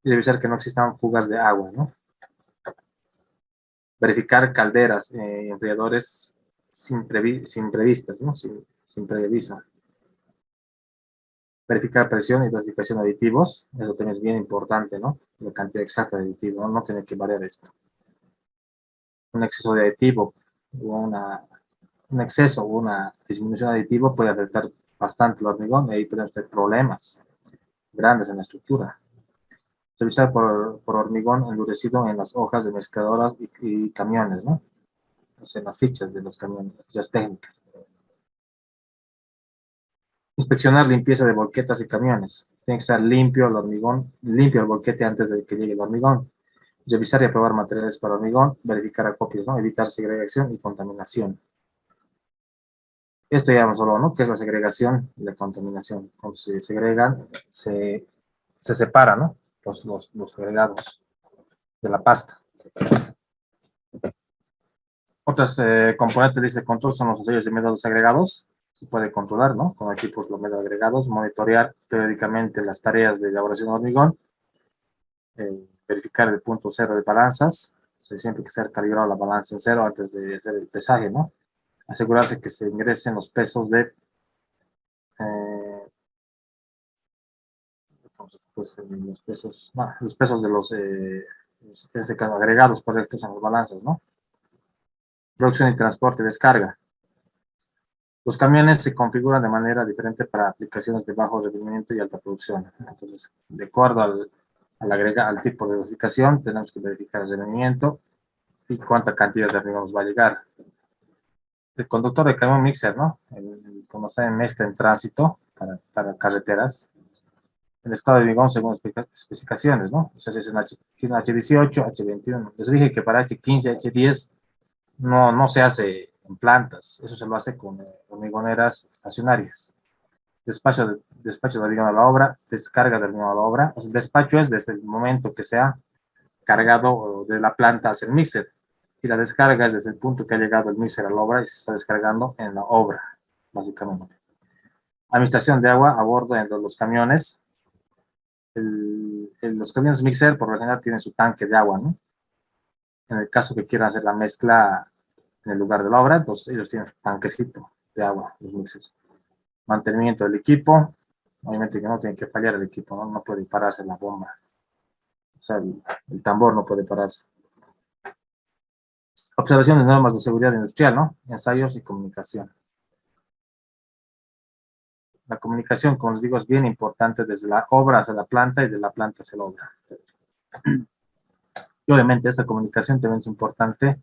y revisar que no existan fugas de agua, ¿no? Verificar calderas y enfriadores sin previstas, ¿no? Sin previso. Verificar presión y dosificación de aditivos, eso también es bien importante, ¿no? La cantidad exacta de aditivos, ¿no? No tiene que variar esto. Un exceso de aditivo o un exceso o una disminución de aditivo puede afectar bastante el hormigón y ahí pueden tener problemas grandes en la estructura. Revisar por hormigón endurecido en las hojas de mezcladoras y camiones, ¿no? O sea, en las fichas de los camiones, fichas técnicas. Inspeccionar limpieza de volquetas y camiones. Tiene que estar limpio el hormigón, limpio el volquete antes de que llegue el hormigón. Revisar y aprobar materiales para hormigón, verificar acopios, ¿no? Evitar segregación y contaminación. Esto ya hemos hablado, ¿no? ¿Qué es la segregación y la contaminación? Cuando se segregan, se separan, ¿no? Los agregados de la pasta. Otras componentes de este control son los sellos de métodos agregados. Se puede controlar, ¿no? Con equipos los métodos agregados, monitorear periódicamente las tareas de elaboración de hormigón, verificar el punto cero de balanzas, o sea, siempre que ser calibrado la balanza en cero antes de hacer el pesaje, ¿no? Asegurarse que se ingresen los pesos de pues, los pesos de en ese caso, agregados correctos en las balanzas, ¿no? Producción y transporte, descarga. Los camiones se configuran de manera diferente para aplicaciones de bajo rendimiento y alta producción. Entonces, de acuerdo al tipo de dosificación, tenemos que verificar el rendimiento y cuánta cantidad de hormigón nos va a llegar. El conductor de camión mixer, ¿no? Como saben, mezcla en tránsito para carreteras. El estado de hormigón según especificaciones, ¿no? O sea, si es un H18, H21. Les dije que para H15, H10 no se hace en plantas, eso se lo hace con hormigoneras estacionarias. Despacho de hormigón a la obra, descarga de hormigón a la obra. O sea, el despacho es desde el momento que se ha cargado de la planta hacia el mixer. Y la descarga es desde el punto que ha llegado el mixer a la obra y se está descargando en la obra, básicamente. Administración de agua a bordo de los camiones. Los camiones mixer por lo general tienen su tanque de agua, ¿no? En el caso que quieran hacer la mezcla en el lugar de la obra, entonces ellos tienen su tanquecito de agua, los mixers. Mantenimiento del equipo, obviamente que no tiene que fallar el equipo, no puede pararse la bomba. O sea, el tambor no puede pararse. Observación de normas de seguridad industrial, ¿no? Ensayos y comunicación. La comunicación, como les digo, es bien importante desde la obra hacia la planta y de la planta hacia la obra. Y obviamente esta comunicación también es importante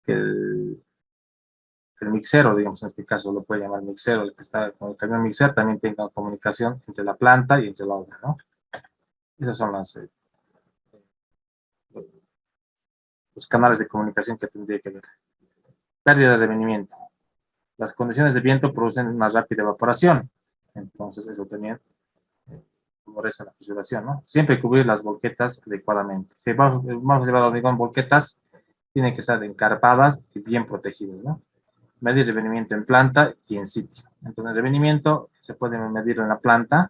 que el mixero, digamos, en este caso lo puede llamar mixero, el que está con el camión mixer, también tenga comunicación entre la planta y entre la obra, ¿no? Esos son los canales de comunicación que tendría que haber. Pérdida de rendimiento. Las condiciones de viento producen una rápida evaporación, entonces eso también favorece la preservación, ¿no? Siempre cubrir las volquetas adecuadamente. Si vamos a llevar hormigón volquetas, tienen que estar encarpadas y bien protegidas, ¿no? Medir revenimiento en planta y en sitio. Entonces, el revenimiento se puede medir en la planta,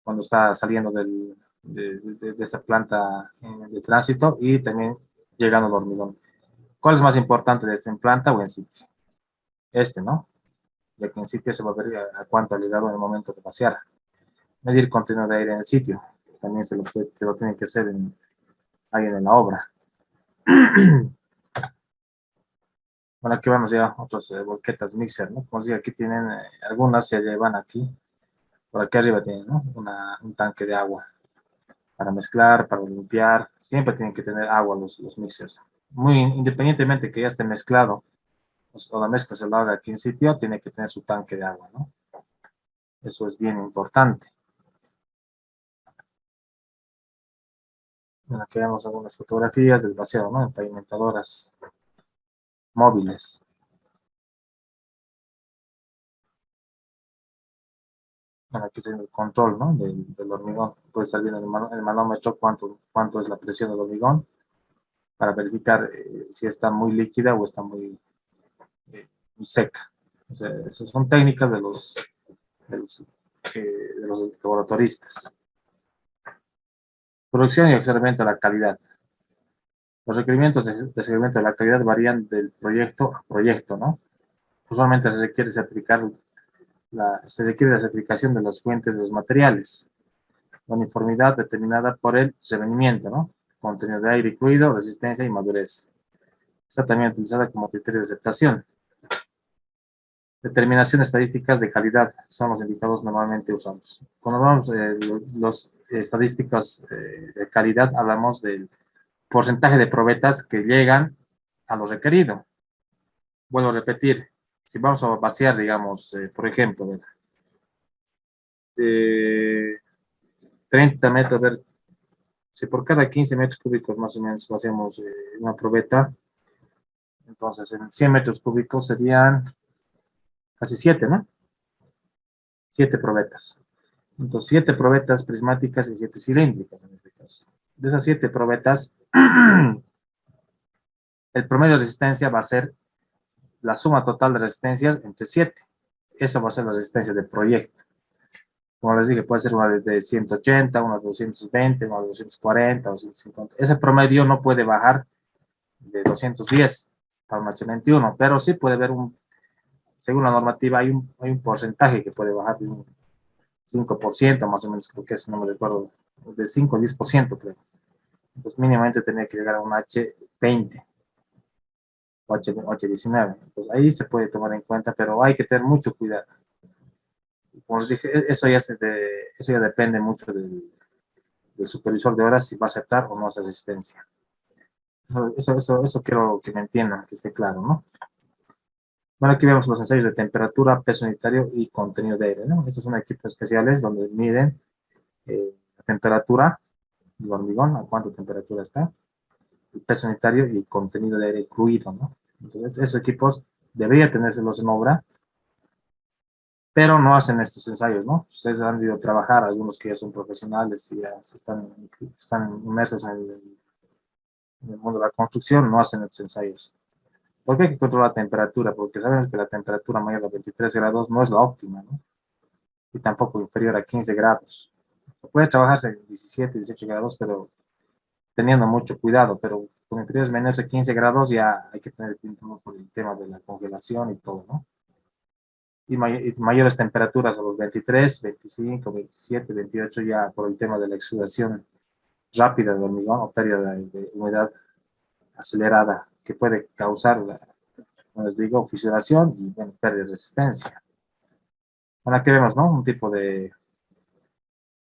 cuando está saliendo de esa planta de tránsito y también llegando al hormigón. ¿Cuál es más importante, de en planta o en sitio? ¿No? Ya que en sitio se va a ver a cuánto ha llegado en el momento de vaciar. Medir contenido de aire en el sitio. También se lo tiene que hacer alguien en la obra. Bueno, aquí vamos ya a otras volquetas mixer, ¿no? Como decía, aquí tienen algunas, se llevan aquí. Por aquí arriba tienen, ¿no? Un tanque de agua para mezclar, para limpiar. Siempre tienen que tener agua los mixers. Muy independientemente que ya esté mezclado, pues, o la mezcla se la haga aquí en sitio, tiene que tener su tanque de agua, ¿no? Eso es bien importante. En la que vemos algunas fotografías del vaciado, ¿no? En pavimentadoras móviles. Bueno, aquí tiene el control, ¿no? Del hormigón. Puede estar viendo el manómetro cuánto es la presión del hormigón para verificar si está muy líquida o está muy seca. O sea, esas son técnicas de los, de los laboratoristas. Producción y observamiento de la calidad. Los requerimientos de seguimiento de la calidad varían del proyecto a proyecto, ¿no? Usualmente se requiere la certificación de las fuentes de los materiales, la uniformidad determinada por el revenimiento, ¿no? Contenido de aire y fluido, resistencia y madurez. Está también utilizada como criterio de aceptación. Determinación estadísticas de calidad son los indicados normalmente usados. Cuando hablamos de los estadísticas de calidad, hablamos del porcentaje de probetas que llegan a lo requerido. Vuelvo a repetir, si vamos a vaciar, digamos, por ejemplo, de 30 metros, a ver, si por cada 15 metros cúbicos más o menos vaciamos una probeta, entonces en 100 metros cúbicos serían casi 7, ¿no? 7 probetas. Entonces, 7 probetas prismáticas y 7 cilíndricas en este caso. De esas 7 probetas, el promedio de resistencia va a ser la suma total de resistencias entre 7. Eso va a ser la resistencia del proyecto. Como les dije, puede ser una de 180, una de 220, una de 240, 250. Ese promedio no puede bajar de 210 para un H21, pero sí puede haber según la normativa, hay un porcentaje que puede bajar de un 5% más o menos, creo que es, no me recuerdo, de 5 o 10%, creo. Entonces, mínimamente tenía que llegar a un H20 o H19. Entonces, ahí se puede tomar en cuenta, pero hay que tener mucho cuidado. Como les dije, eso ya depende mucho del supervisor de horas si va a aceptar o no esa resistencia. Eso quiero que me entiendan, que esté claro, ¿no? Bueno, aquí vemos los ensayos de temperatura, peso unitario y contenido de aire, ¿no? Estos son equipos especiales donde miden la temperatura del hormigón, a cuánta temperatura está, el peso unitario y el contenido de aire incluido, ¿no? Entonces, esos equipos deberían tenérselos en obra, pero no hacen estos ensayos, ¿no? Ustedes han ido a trabajar, algunos que ya son profesionales y ya están inmersos en el mundo de la construcción, no hacen estos ensayos. ¿Por qué hay que controlar la temperatura? Porque sabemos que la temperatura mayor de 23 grados no es la óptima, ¿no? Y tampoco inferior a 15 grados. Puede trabajarse en 17, 18 grados, pero teniendo mucho cuidado, pero con inferiores menores de 15 grados ya hay que tener cuidado por el tema de la congelación y todo, ¿no? Y mayores temperaturas a los 23, 25, 27, 28 ya por el tema de la exudación rápida del hormigón o pérdida de humedad acelerada que puede causar, como les digo, fisuración y bueno, pérdida de resistencia. Bueno, aquí vemos, ¿no? Un tipo de,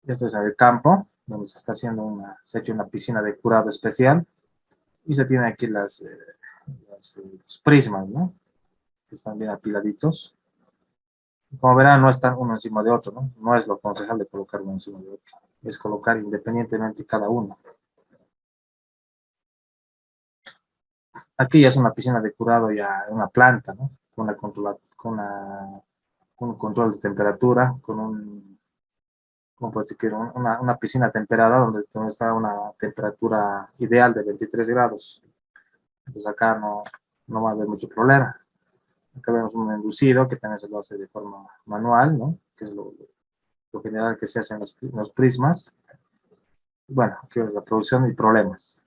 esto es el campo, donde se está haciendo se ha hecho una piscina de curado especial y se tiene aquí los prismas, ¿no? Que están bien apiladitos. Como verán, no están uno encima de otro, ¿no? No es lo aconsejable colocar uno encima de otro. Es colocar independientemente cada uno. Aquí ya es una piscina de curado, ya una planta, ¿no? Con un control de temperatura, ¿cómo puedo decir? Una piscina temperada donde está una temperatura ideal de 23 grados. Pues acá no va a haber mucho problema. Acá vemos un inducido que también se lo hace de forma manual, ¿no? Que es lo general que se hace en los prismas. Bueno, aquí es la producción y problemas.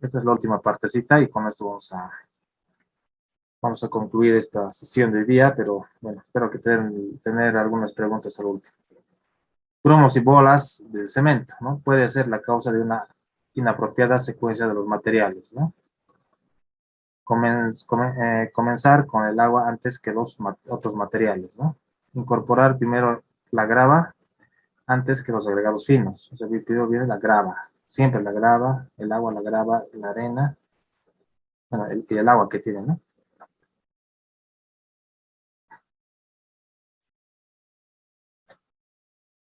Esta es la última partecita y con esto vamos a concluir esta sesión de día, pero bueno, espero que tener algunas preguntas al último. Grumos y bolas del cemento, ¿no? Puede ser la causa de una inapropiada secuencia de los materiales, ¿no? Comenzar con el agua antes que los otros materiales, ¿no? Incorporar primero la grava antes que los agregados finos. O sea, primero viene la grava, siempre la grava, el agua, la grava, la arena, bueno, y el agua que tiene, ¿no?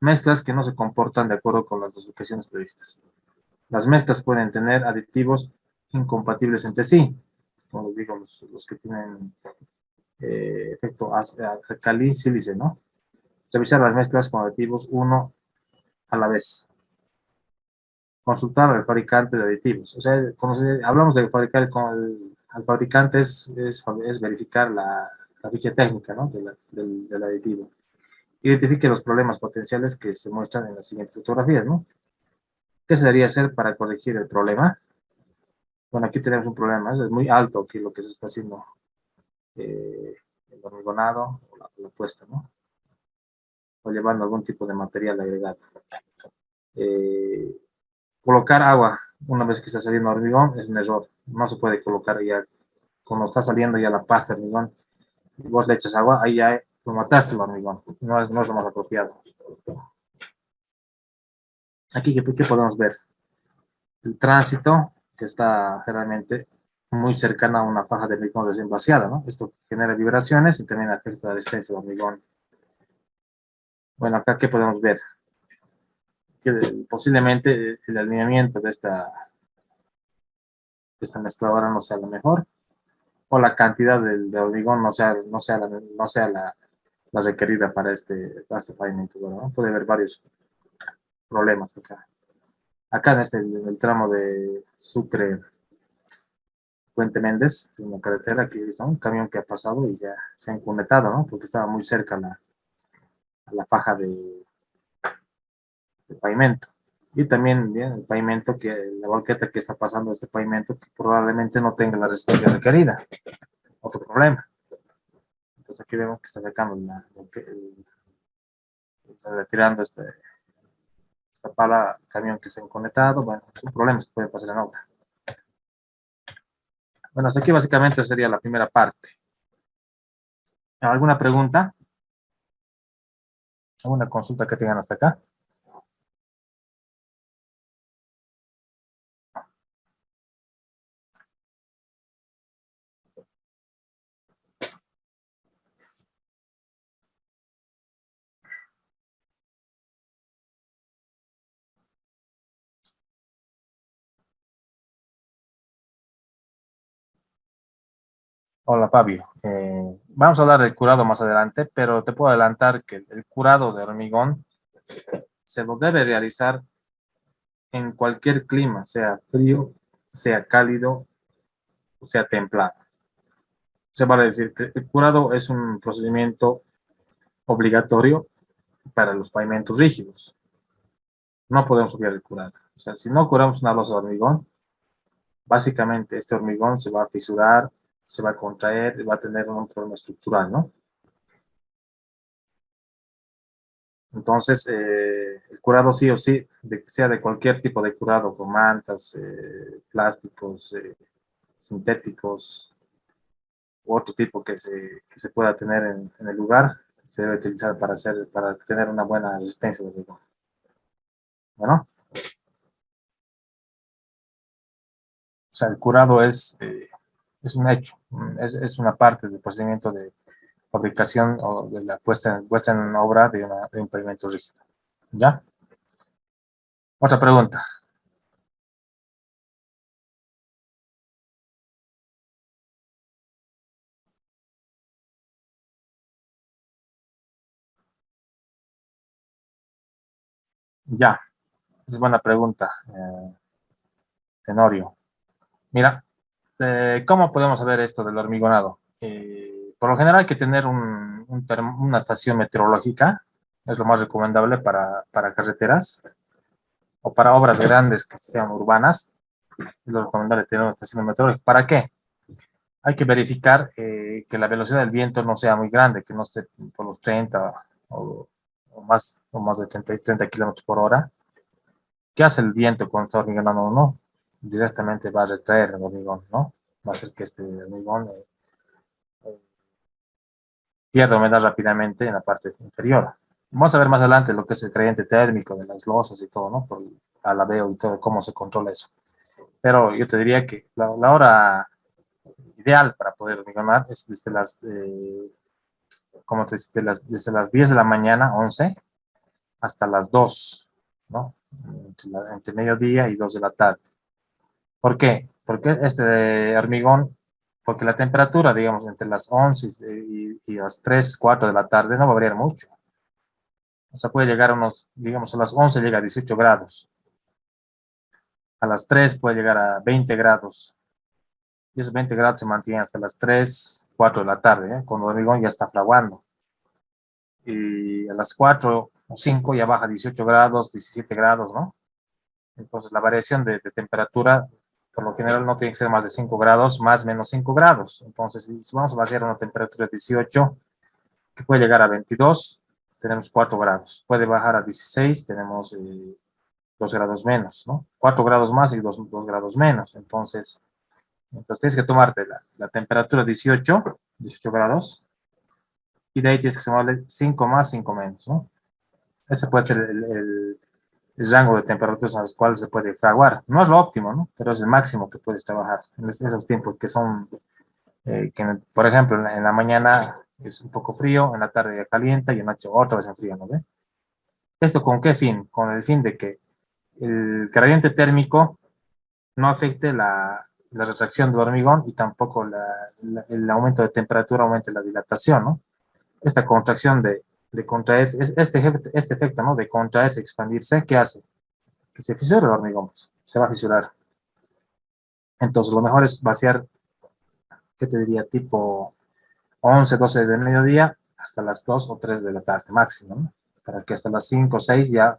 Mezclas que no se comportan de acuerdo con las deslocaciones previstas. Las mezclas pueden tener aditivos incompatibles entre sí, como les digo, los que tienen efecto alcalí-sílice, ¿no? Revisar las mezclas con aditivos uno a la vez. Consultar al fabricante de aditivos. O sea, cuando hablamos de fabricar al fabricante es verificar la ficha técnica, ¿no? Del aditivo. Identifique los problemas potenciales que se muestran en las siguientes fotografías, ¿no? ¿Qué se debería hacer para corregir el problema? Bueno, aquí tenemos un problema, es muy alto aquí lo que se está haciendo, el hormigonado o la puesta, ¿no? O llevando algún tipo de material agregado. Eh, Colocar agua una vez que está saliendo hormigón es un error. No se puede colocar ya, cuando está saliendo ya la pasta de hormigón, y vos le echas agua, ahí ya lo mataste el hormigón. No es lo más apropiado. Aquí, ¿qué podemos ver? El tránsito, que está generalmente muy cercana a una faja de hormigón recién vaciada, ¿no? Esto genera vibraciones y también afecta la resistencia del hormigón. Bueno, acá, ¿qué podemos ver? Que posiblemente el alineamiento de esta mezcladora no sea lo mejor, o la cantidad de hormigón no sea la requerida para este pavimento, ¿no? Puede haber varios problemas acá. Acá en el tramo de Sucre, Puente Méndez, en la carretera, aquí está un camión que ha pasado y ya se ha encunetado, ¿no? Porque estaba muy cerca a la faja de pavimento. Y también bien, el pavimento, la banqueta que está pasando este pavimento, que probablemente no tenga la resistencia requerida. Otro problema. Entonces aquí vemos que está sacando está retirando esta pala, camión que se ha enconectado. Bueno, son problemas que pueden pasar en obra. Bueno, hasta aquí básicamente sería la primera parte. ¿Alguna pregunta? ¿Alguna consulta que tengan hasta acá? Hola, Fabio. Vamos a hablar del curado más adelante, pero te puedo adelantar que el curado de hormigón se lo debe realizar en cualquier clima, sea frío, sea cálido o sea templado. Se vale decir que el curado es un procedimiento obligatorio para los pavimentos rígidos. No podemos obviar el curado. O sea, si no curamos una losa de hormigón, básicamente este hormigón se va a fisurar, se va a contraer y va a tener un problema estructural, ¿no? Entonces, el curado sí o sí, sea de cualquier tipo de curado, con mantas, plásticos, sintéticos, u otro tipo que se pueda tener en el lugar, se debe utilizar para tener una buena resistencia de hormigón. Bueno, o sea, el curado es un hecho, es una parte del procedimiento de fabricación o de la puesta en obra de un pavimento rígido. ¿Ya? Otra pregunta. Ya, es buena pregunta, Tenorio. Mira, ¿cómo podemos saber esto del hormigonado? Por lo general hay que tener una estación meteorológica, es lo más recomendable para carreteras o para obras grandes que sean urbanas, es lo recomendable tener una estación meteorológica. ¿Para qué? Hay que verificar que la velocidad del viento no sea muy grande, que no esté por los 30 o más de 30 kilómetros por hora. ¿Qué hace el viento cuando está hormigonando uno? Directamente va a retraer el hormigón, ¿no? Va a hacer que este hormigón pierda humedad rápidamente en la parte inferior. Vamos a ver más adelante lo que es el gradiente térmico de las losas y todo, ¿no? Por el alabeo y todo, cómo se controla eso. Pero yo te diría que la hora ideal para poder hormigonar es desde como te decía, desde las 10 de la mañana, 11, hasta las 2, ¿no? entre mediodía y 2 de la tarde. ¿Por qué? Porque este de hormigón, porque la temperatura, digamos, entre las 11 y las 3, 4 de la tarde no va a variar mucho. O sea, puede llegar a unos, digamos, a las 11 llega a 18 grados. A las 3 puede llegar a 20 grados. Y esos 20 grados se mantienen hasta las 3, 4 de la tarde, cuando el hormigón ya está fraguando. Y a las 4 o 5 ya baja 18 grados, 17 grados, ¿no? Entonces, la variación de temperatura, por lo general, no tiene que ser más de 5 grados, más o menos 5 grados. Entonces, si vamos a vaciar una temperatura de 18, que puede llegar a 22, tenemos 4 grados. Puede bajar a 16, tenemos 2 grados menos, ¿no? 4 grados más y 2 grados menos. Entonces tienes que tomarte la temperatura 18 grados, y de ahí tienes que sumarle 5 más, 5 menos, ¿no? Ese puede ser el rango de temperaturas en los cuales se puede fraguar. No es lo óptimo, ¿no? Pero es el máximo que puedes trabajar en esos tiempos que son, por ejemplo, en la mañana es un poco frío, en la tarde ya calienta y en la noche otra vez en frío, ¿no ve? ¿Esto con qué fin? Con el fin de que el gradiente térmico no afecte la retracción del hormigón y tampoco el aumento de temperatura aumente la dilatación, ¿no? Esta contracción de contraerse, este efecto, ¿no? De contraerse, expandirse, ¿qué hace? Que se fisure el hormigón, pues, se va a fisurar. Entonces, lo mejor es vaciar, ¿qué te diría? Tipo 11, 12 de mediodía hasta las 2 o 3 de la tarde, máximo, ¿no? Para que hasta las 5 o 6 ya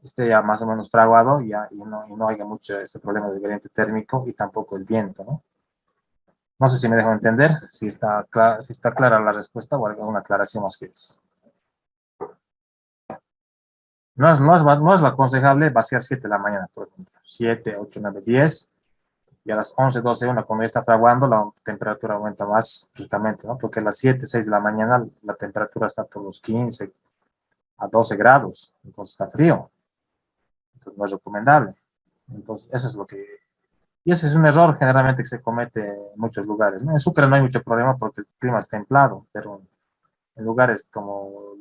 esté ya más o menos fraguado y no haya mucho este problema de gradiente térmico y tampoco el viento, ¿no? No sé si me dejo entender, si está clara la respuesta o alguna aclaración más que es. No es lo aconsejable vaciar 7 de la mañana, por ejemplo. 7, 8, 9, 10. Y a las 11, 12, 1, cuando ya está fraguando, la temperatura aumenta más bruscamente, ¿no? Porque a las 7, 6 de la mañana la temperatura está por los 15 a 12 grados. Entonces está frío. Entonces no es recomendable. Entonces eso es lo que... Y ese es un error generalmente que se comete en muchos lugares, ¿no? En Sucre no hay mucho problema porque el clima es templado, pero en lugares como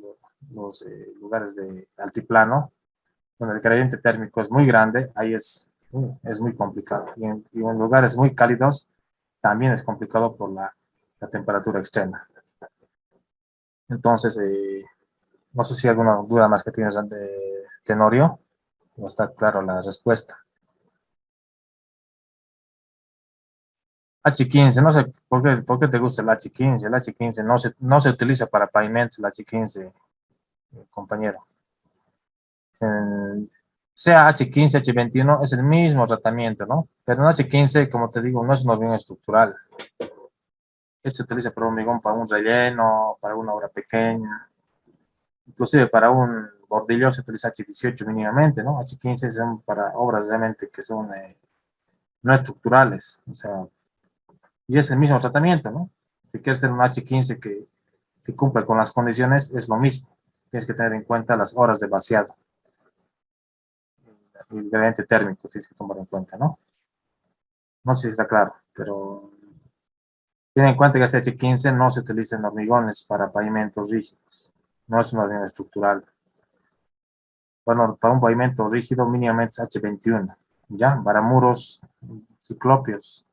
los lugares de altiplano, donde el gradiente térmico es muy grande, ahí es muy complicado. Y en lugares muy cálidos también es complicado por la temperatura extrema. Entonces, no sé si hay alguna duda más que tienes de Tenorio, no está claro la respuesta. H15, no sé por qué te gusta el H15. El H15 no se utiliza para pavimentos, el H15, compañero. Sea H15, H21, es el mismo tratamiento, ¿no? Pero el H15, como te digo, no es un hormigón estructural. Este se utiliza para un hormigón, para un relleno, para una obra pequeña. Inclusive para un bordillo se utiliza H18 mínimamente, ¿no? H15 son para obras realmente que son no estructurales. O sea, y es el mismo tratamiento, ¿no? Si quieres tener un H15 que cumpla con las condiciones, es lo mismo. Tienes que tener en cuenta las horas de vaciado y el gradiente térmico, tienes que tomar en cuenta, ¿no? No sé si está claro, pero ten en cuenta que este H15 no se utiliza en hormigones para pavimentos rígidos. No es un hormigón estructural. Bueno, para un pavimento rígido mínimamente es H21, ¿ya? Para muros ciclópeos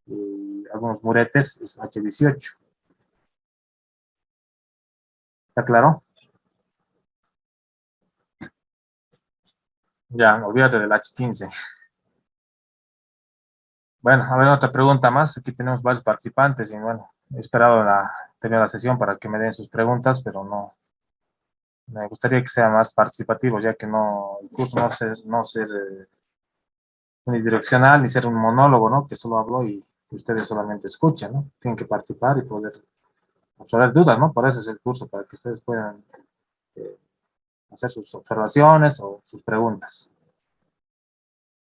y algunos muretes es H18. ¿Está claro? Ya, olvídate del H15. Bueno, a ver, otra pregunta más. Aquí tenemos varios participantes y bueno, he esperado terminar la sesión para que me den sus preguntas, pero no. Me gustaría que sea más participativo, ya que no, el curso no ser unidireccional ni ser un monólogo, ¿no? Que solo hablo y ustedes solamente escuchan, ¿no? Tienen que participar y poder resolver dudas, ¿no? Por eso es el curso, para que ustedes puedan eh, hacer sus observaciones o sus preguntas.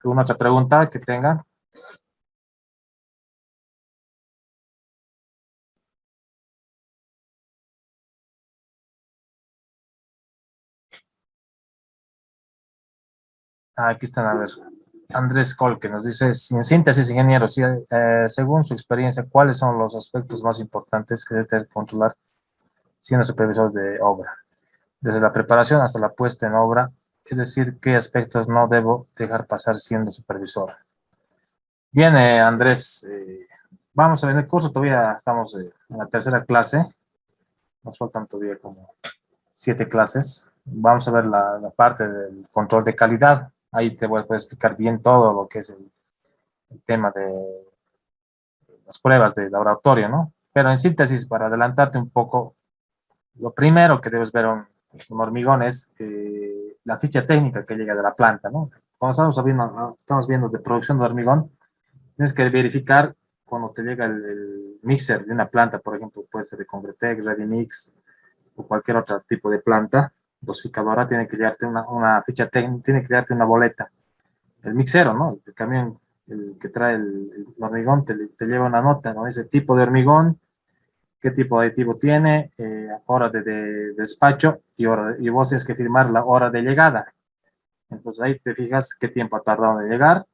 ¿Alguna otra pregunta que tengan? Ah, aquí están, a ver. Andrés Col, que nos dice, en síntesis, ingeniero, sí, según su experiencia, ¿cuáles son los aspectos más importantes que debe tener que controlar siendo supervisor de obra? Desde la preparación hasta la puesta en obra, es decir, qué aspectos no debo dejar pasar siendo supervisor. Bien, Andrés, vamos a ver el curso, todavía estamos en la tercera clase, nos faltan todavía como 7 clases. Vamos a ver la parte del control de calidad. Ahí te voy a poder explicar bien todo lo que es el tema de las pruebas de laboratorio, ¿no? Pero en síntesis, para adelantarte un poco, lo primero que debes ver un hormigón es la ficha técnica que llega de la planta, ¿no? Cuando estamos viendo de producción de hormigón, tienes que verificar cuando te llega el mixer de una planta, por ejemplo, puede ser de Congretec, Redimix o cualquier otro tipo de planta dosificadora, tiene que llegarte una ficha técnica, tiene que llegarte una boleta. El mixero, ¿no? El camión, el que trae el hormigón, te lleva una nota, ¿no? Ese tipo de hormigón, qué tipo de aditivo tiene, hora de despacho y vos tienes que firmar la hora de llegada. Entonces ahí te fijas qué tiempo ha tardado en llegar,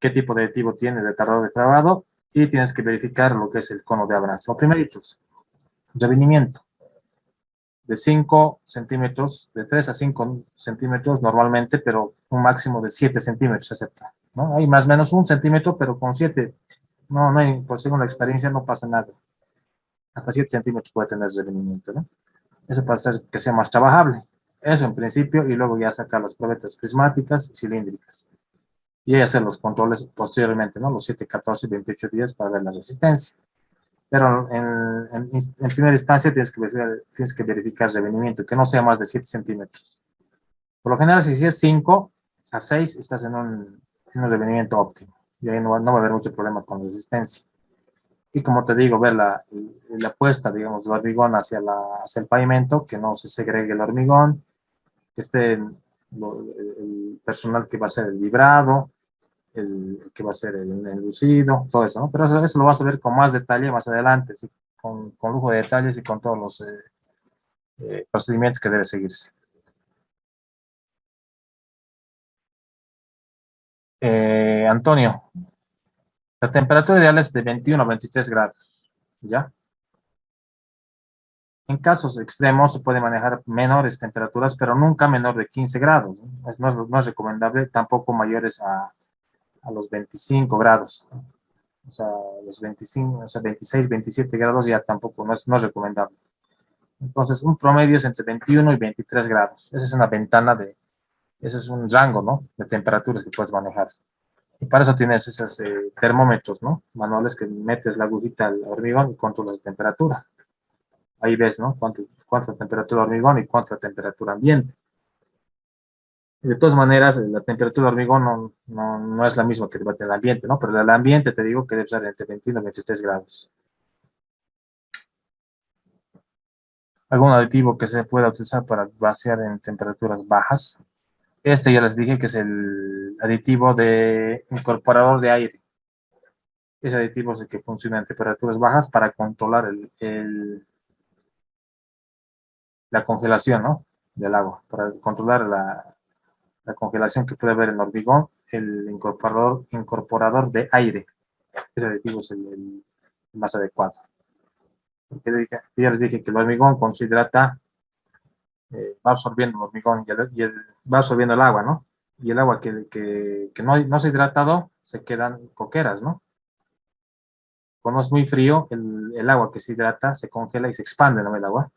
qué tipo de aditivo tienes de tardado de trabado y tienes que verificar lo que es el cono de abrazo. Primeritos, revinimiento de 5 centímetros, de 3 a 5 centímetros normalmente, pero un máximo de 7 centímetros se acepta, ¿no? Hay más o menos 1 centímetro, pero con 7, no hay, por según la experiencia, no pasa nada. Hasta 7 centímetros puede tener revenimiento, ¿no? Eso para hacer que sea más trabajable. Eso en principio, y luego ya sacar las probetas prismáticas y cilíndricas. Y hacer los controles posteriormente, ¿no? Los 7, 14 y 28 días para ver la resistencia. Pero en primera instancia tienes que verificar revenimiento, que no sea más de 7 centímetros. Por lo general, si es 5 a 6, estás en un revenimiento óptimo. Y ahí no va a haber mucho problema con resistencia. Y como te digo, ver la puesta, digamos, del hormigón hacia el pavimento, que no se segregue el hormigón, que esté el personal que va a hacer el vibrado, el que va a ser el lucido, todo eso, ¿no? Pero eso lo vas a ver con más detalle más adelante, ¿sí? Con lujo de detalles y con todos los procedimientos que debe seguirse. Antonio, la temperatura ideal es de 21 a 23 grados, ¿ya? En casos extremos se puede manejar menores temperaturas, pero nunca menor de 15 grados, ¿no? No es recomendable, tampoco mayores a los 25 grados, ¿no? O sea, los 25, o sea, 26, 27 grados ya tampoco no es recomendable. Entonces, un promedio es entre 21 y 23 grados. Esa es una ese es un rango, ¿no? De temperaturas que puedes manejar. Y para eso tienes esos termómetros, ¿no? Manuales que metes la agujita al hormigón y controlas la temperatura. Ahí ves, ¿no? Cuánta es la temperatura hormigón y cuánta es la temperatura ambiente. Y de todas maneras, la temperatura hormigón no es la misma que va a tener el ambiente, ¿no? Pero el ambiente te digo que debe ser entre 21 y 23 grados. Algún aditivo que se pueda utilizar para vaciar en temperaturas bajas. Este ya les dije que es el aditivo de incorporador de aire. Ese aditivo es el que funciona en temperaturas bajas para controlar la congelación, ¿no? Del agua, para controlar la congelación que puede haber en el hormigón, el incorporador de aire. Ese aditivo es el más adecuado. Porque ya les dije que el hormigón cuando se hidrata va absorbiendo el hormigón va absorbiendo el agua, ¿no? Y el agua que no se ha hidratado se quedan coqueras, ¿no? Cuando es muy frío, el agua que se hidrata se congela y se expande, ¿no? El agua.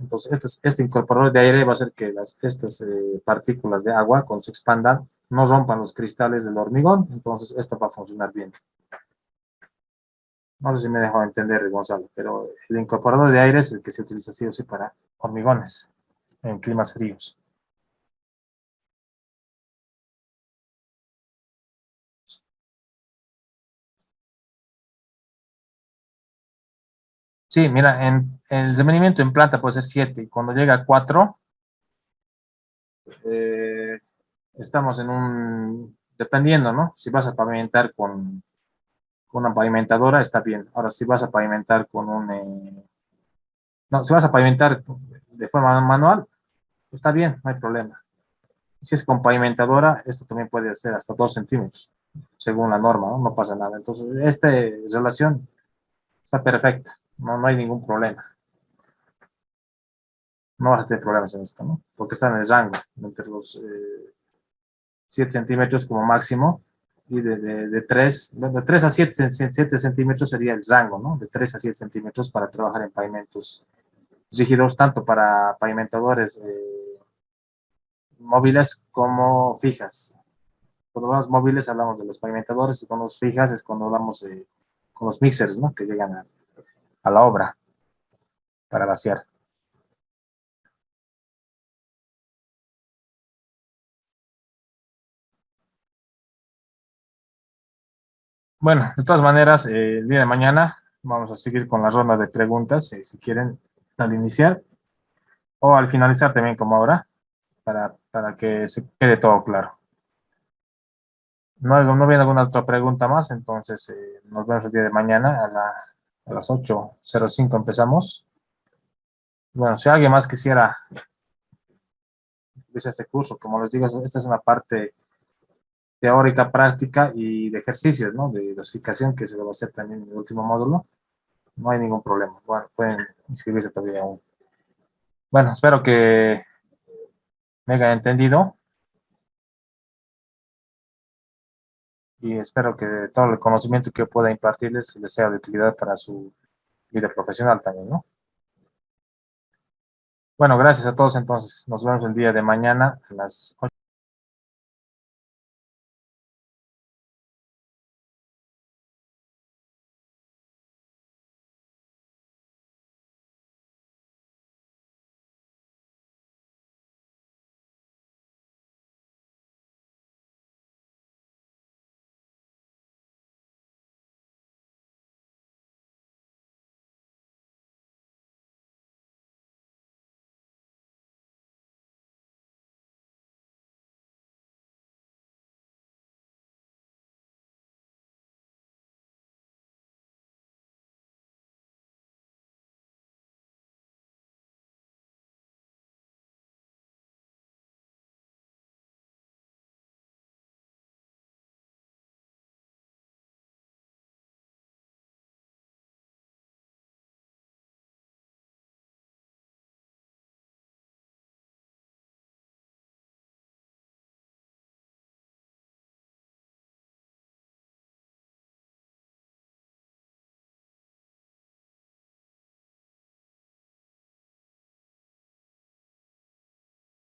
Entonces, este incorporador de aire va a hacer que estas partículas de agua, cuando se expandan, no rompan los cristales del hormigón. Entonces, esto va a funcionar bien. No sé si me he dejado entender, Gonzalo, pero el incorporador de aire es el que se utiliza sí o sí para hormigones en climas fríos. Sí, mira, el remanimiento en planta puede ser 7 y cuando llega a 4, eh, estamos dependiendo, ¿no? Si vas a pavimentar con una pavimentadora, está bien. Ahora, si vas a pavimentar no, si vas a pavimentar de forma manual, está bien, no hay problema. Si es con pavimentadora, esto también puede ser hasta 2 centímetros, según la norma, ¿no? No pasa nada. Entonces, esta relación está perfecta, no hay ningún problema. no vas a tener problemas en esto, ¿no? Porque está en el rango, entre los 7 centímetros como máximo, y de 3, de 3 a 7 centímetros sería el rango, ¿no? De 3 a 7 centímetros para trabajar en pavimentos rígidos, tanto para pavimentadores móviles como fijas. Cuando hablamos móviles hablamos de los pavimentadores y cuando los fijas es cuando hablamos con los mixers, ¿no? Que llegan a la obra para vaciar. Bueno, de todas maneras, el día de mañana vamos a seguir con la ronda de preguntas, si quieren, al iniciar o al finalizar también como ahora, para que se quede todo claro. No viene alguna otra pregunta más, entonces nos vemos el día de mañana a las 8:05 empezamos. Bueno, si alguien más quisiera ver este curso, como les digo, esta es una parte teórica, práctica y de ejercicios, ¿no? De dosificación que se lo va a hacer también en el último módulo. No hay ningún problema. Bueno, pueden inscribirse todavía aún. Bueno, espero que me hayan entendido y espero que todo el conocimiento que pueda impartirles les sea de utilidad para su vida profesional también, ¿no? Bueno, gracias a todos entonces. Nos vemos el día de mañana a las 8.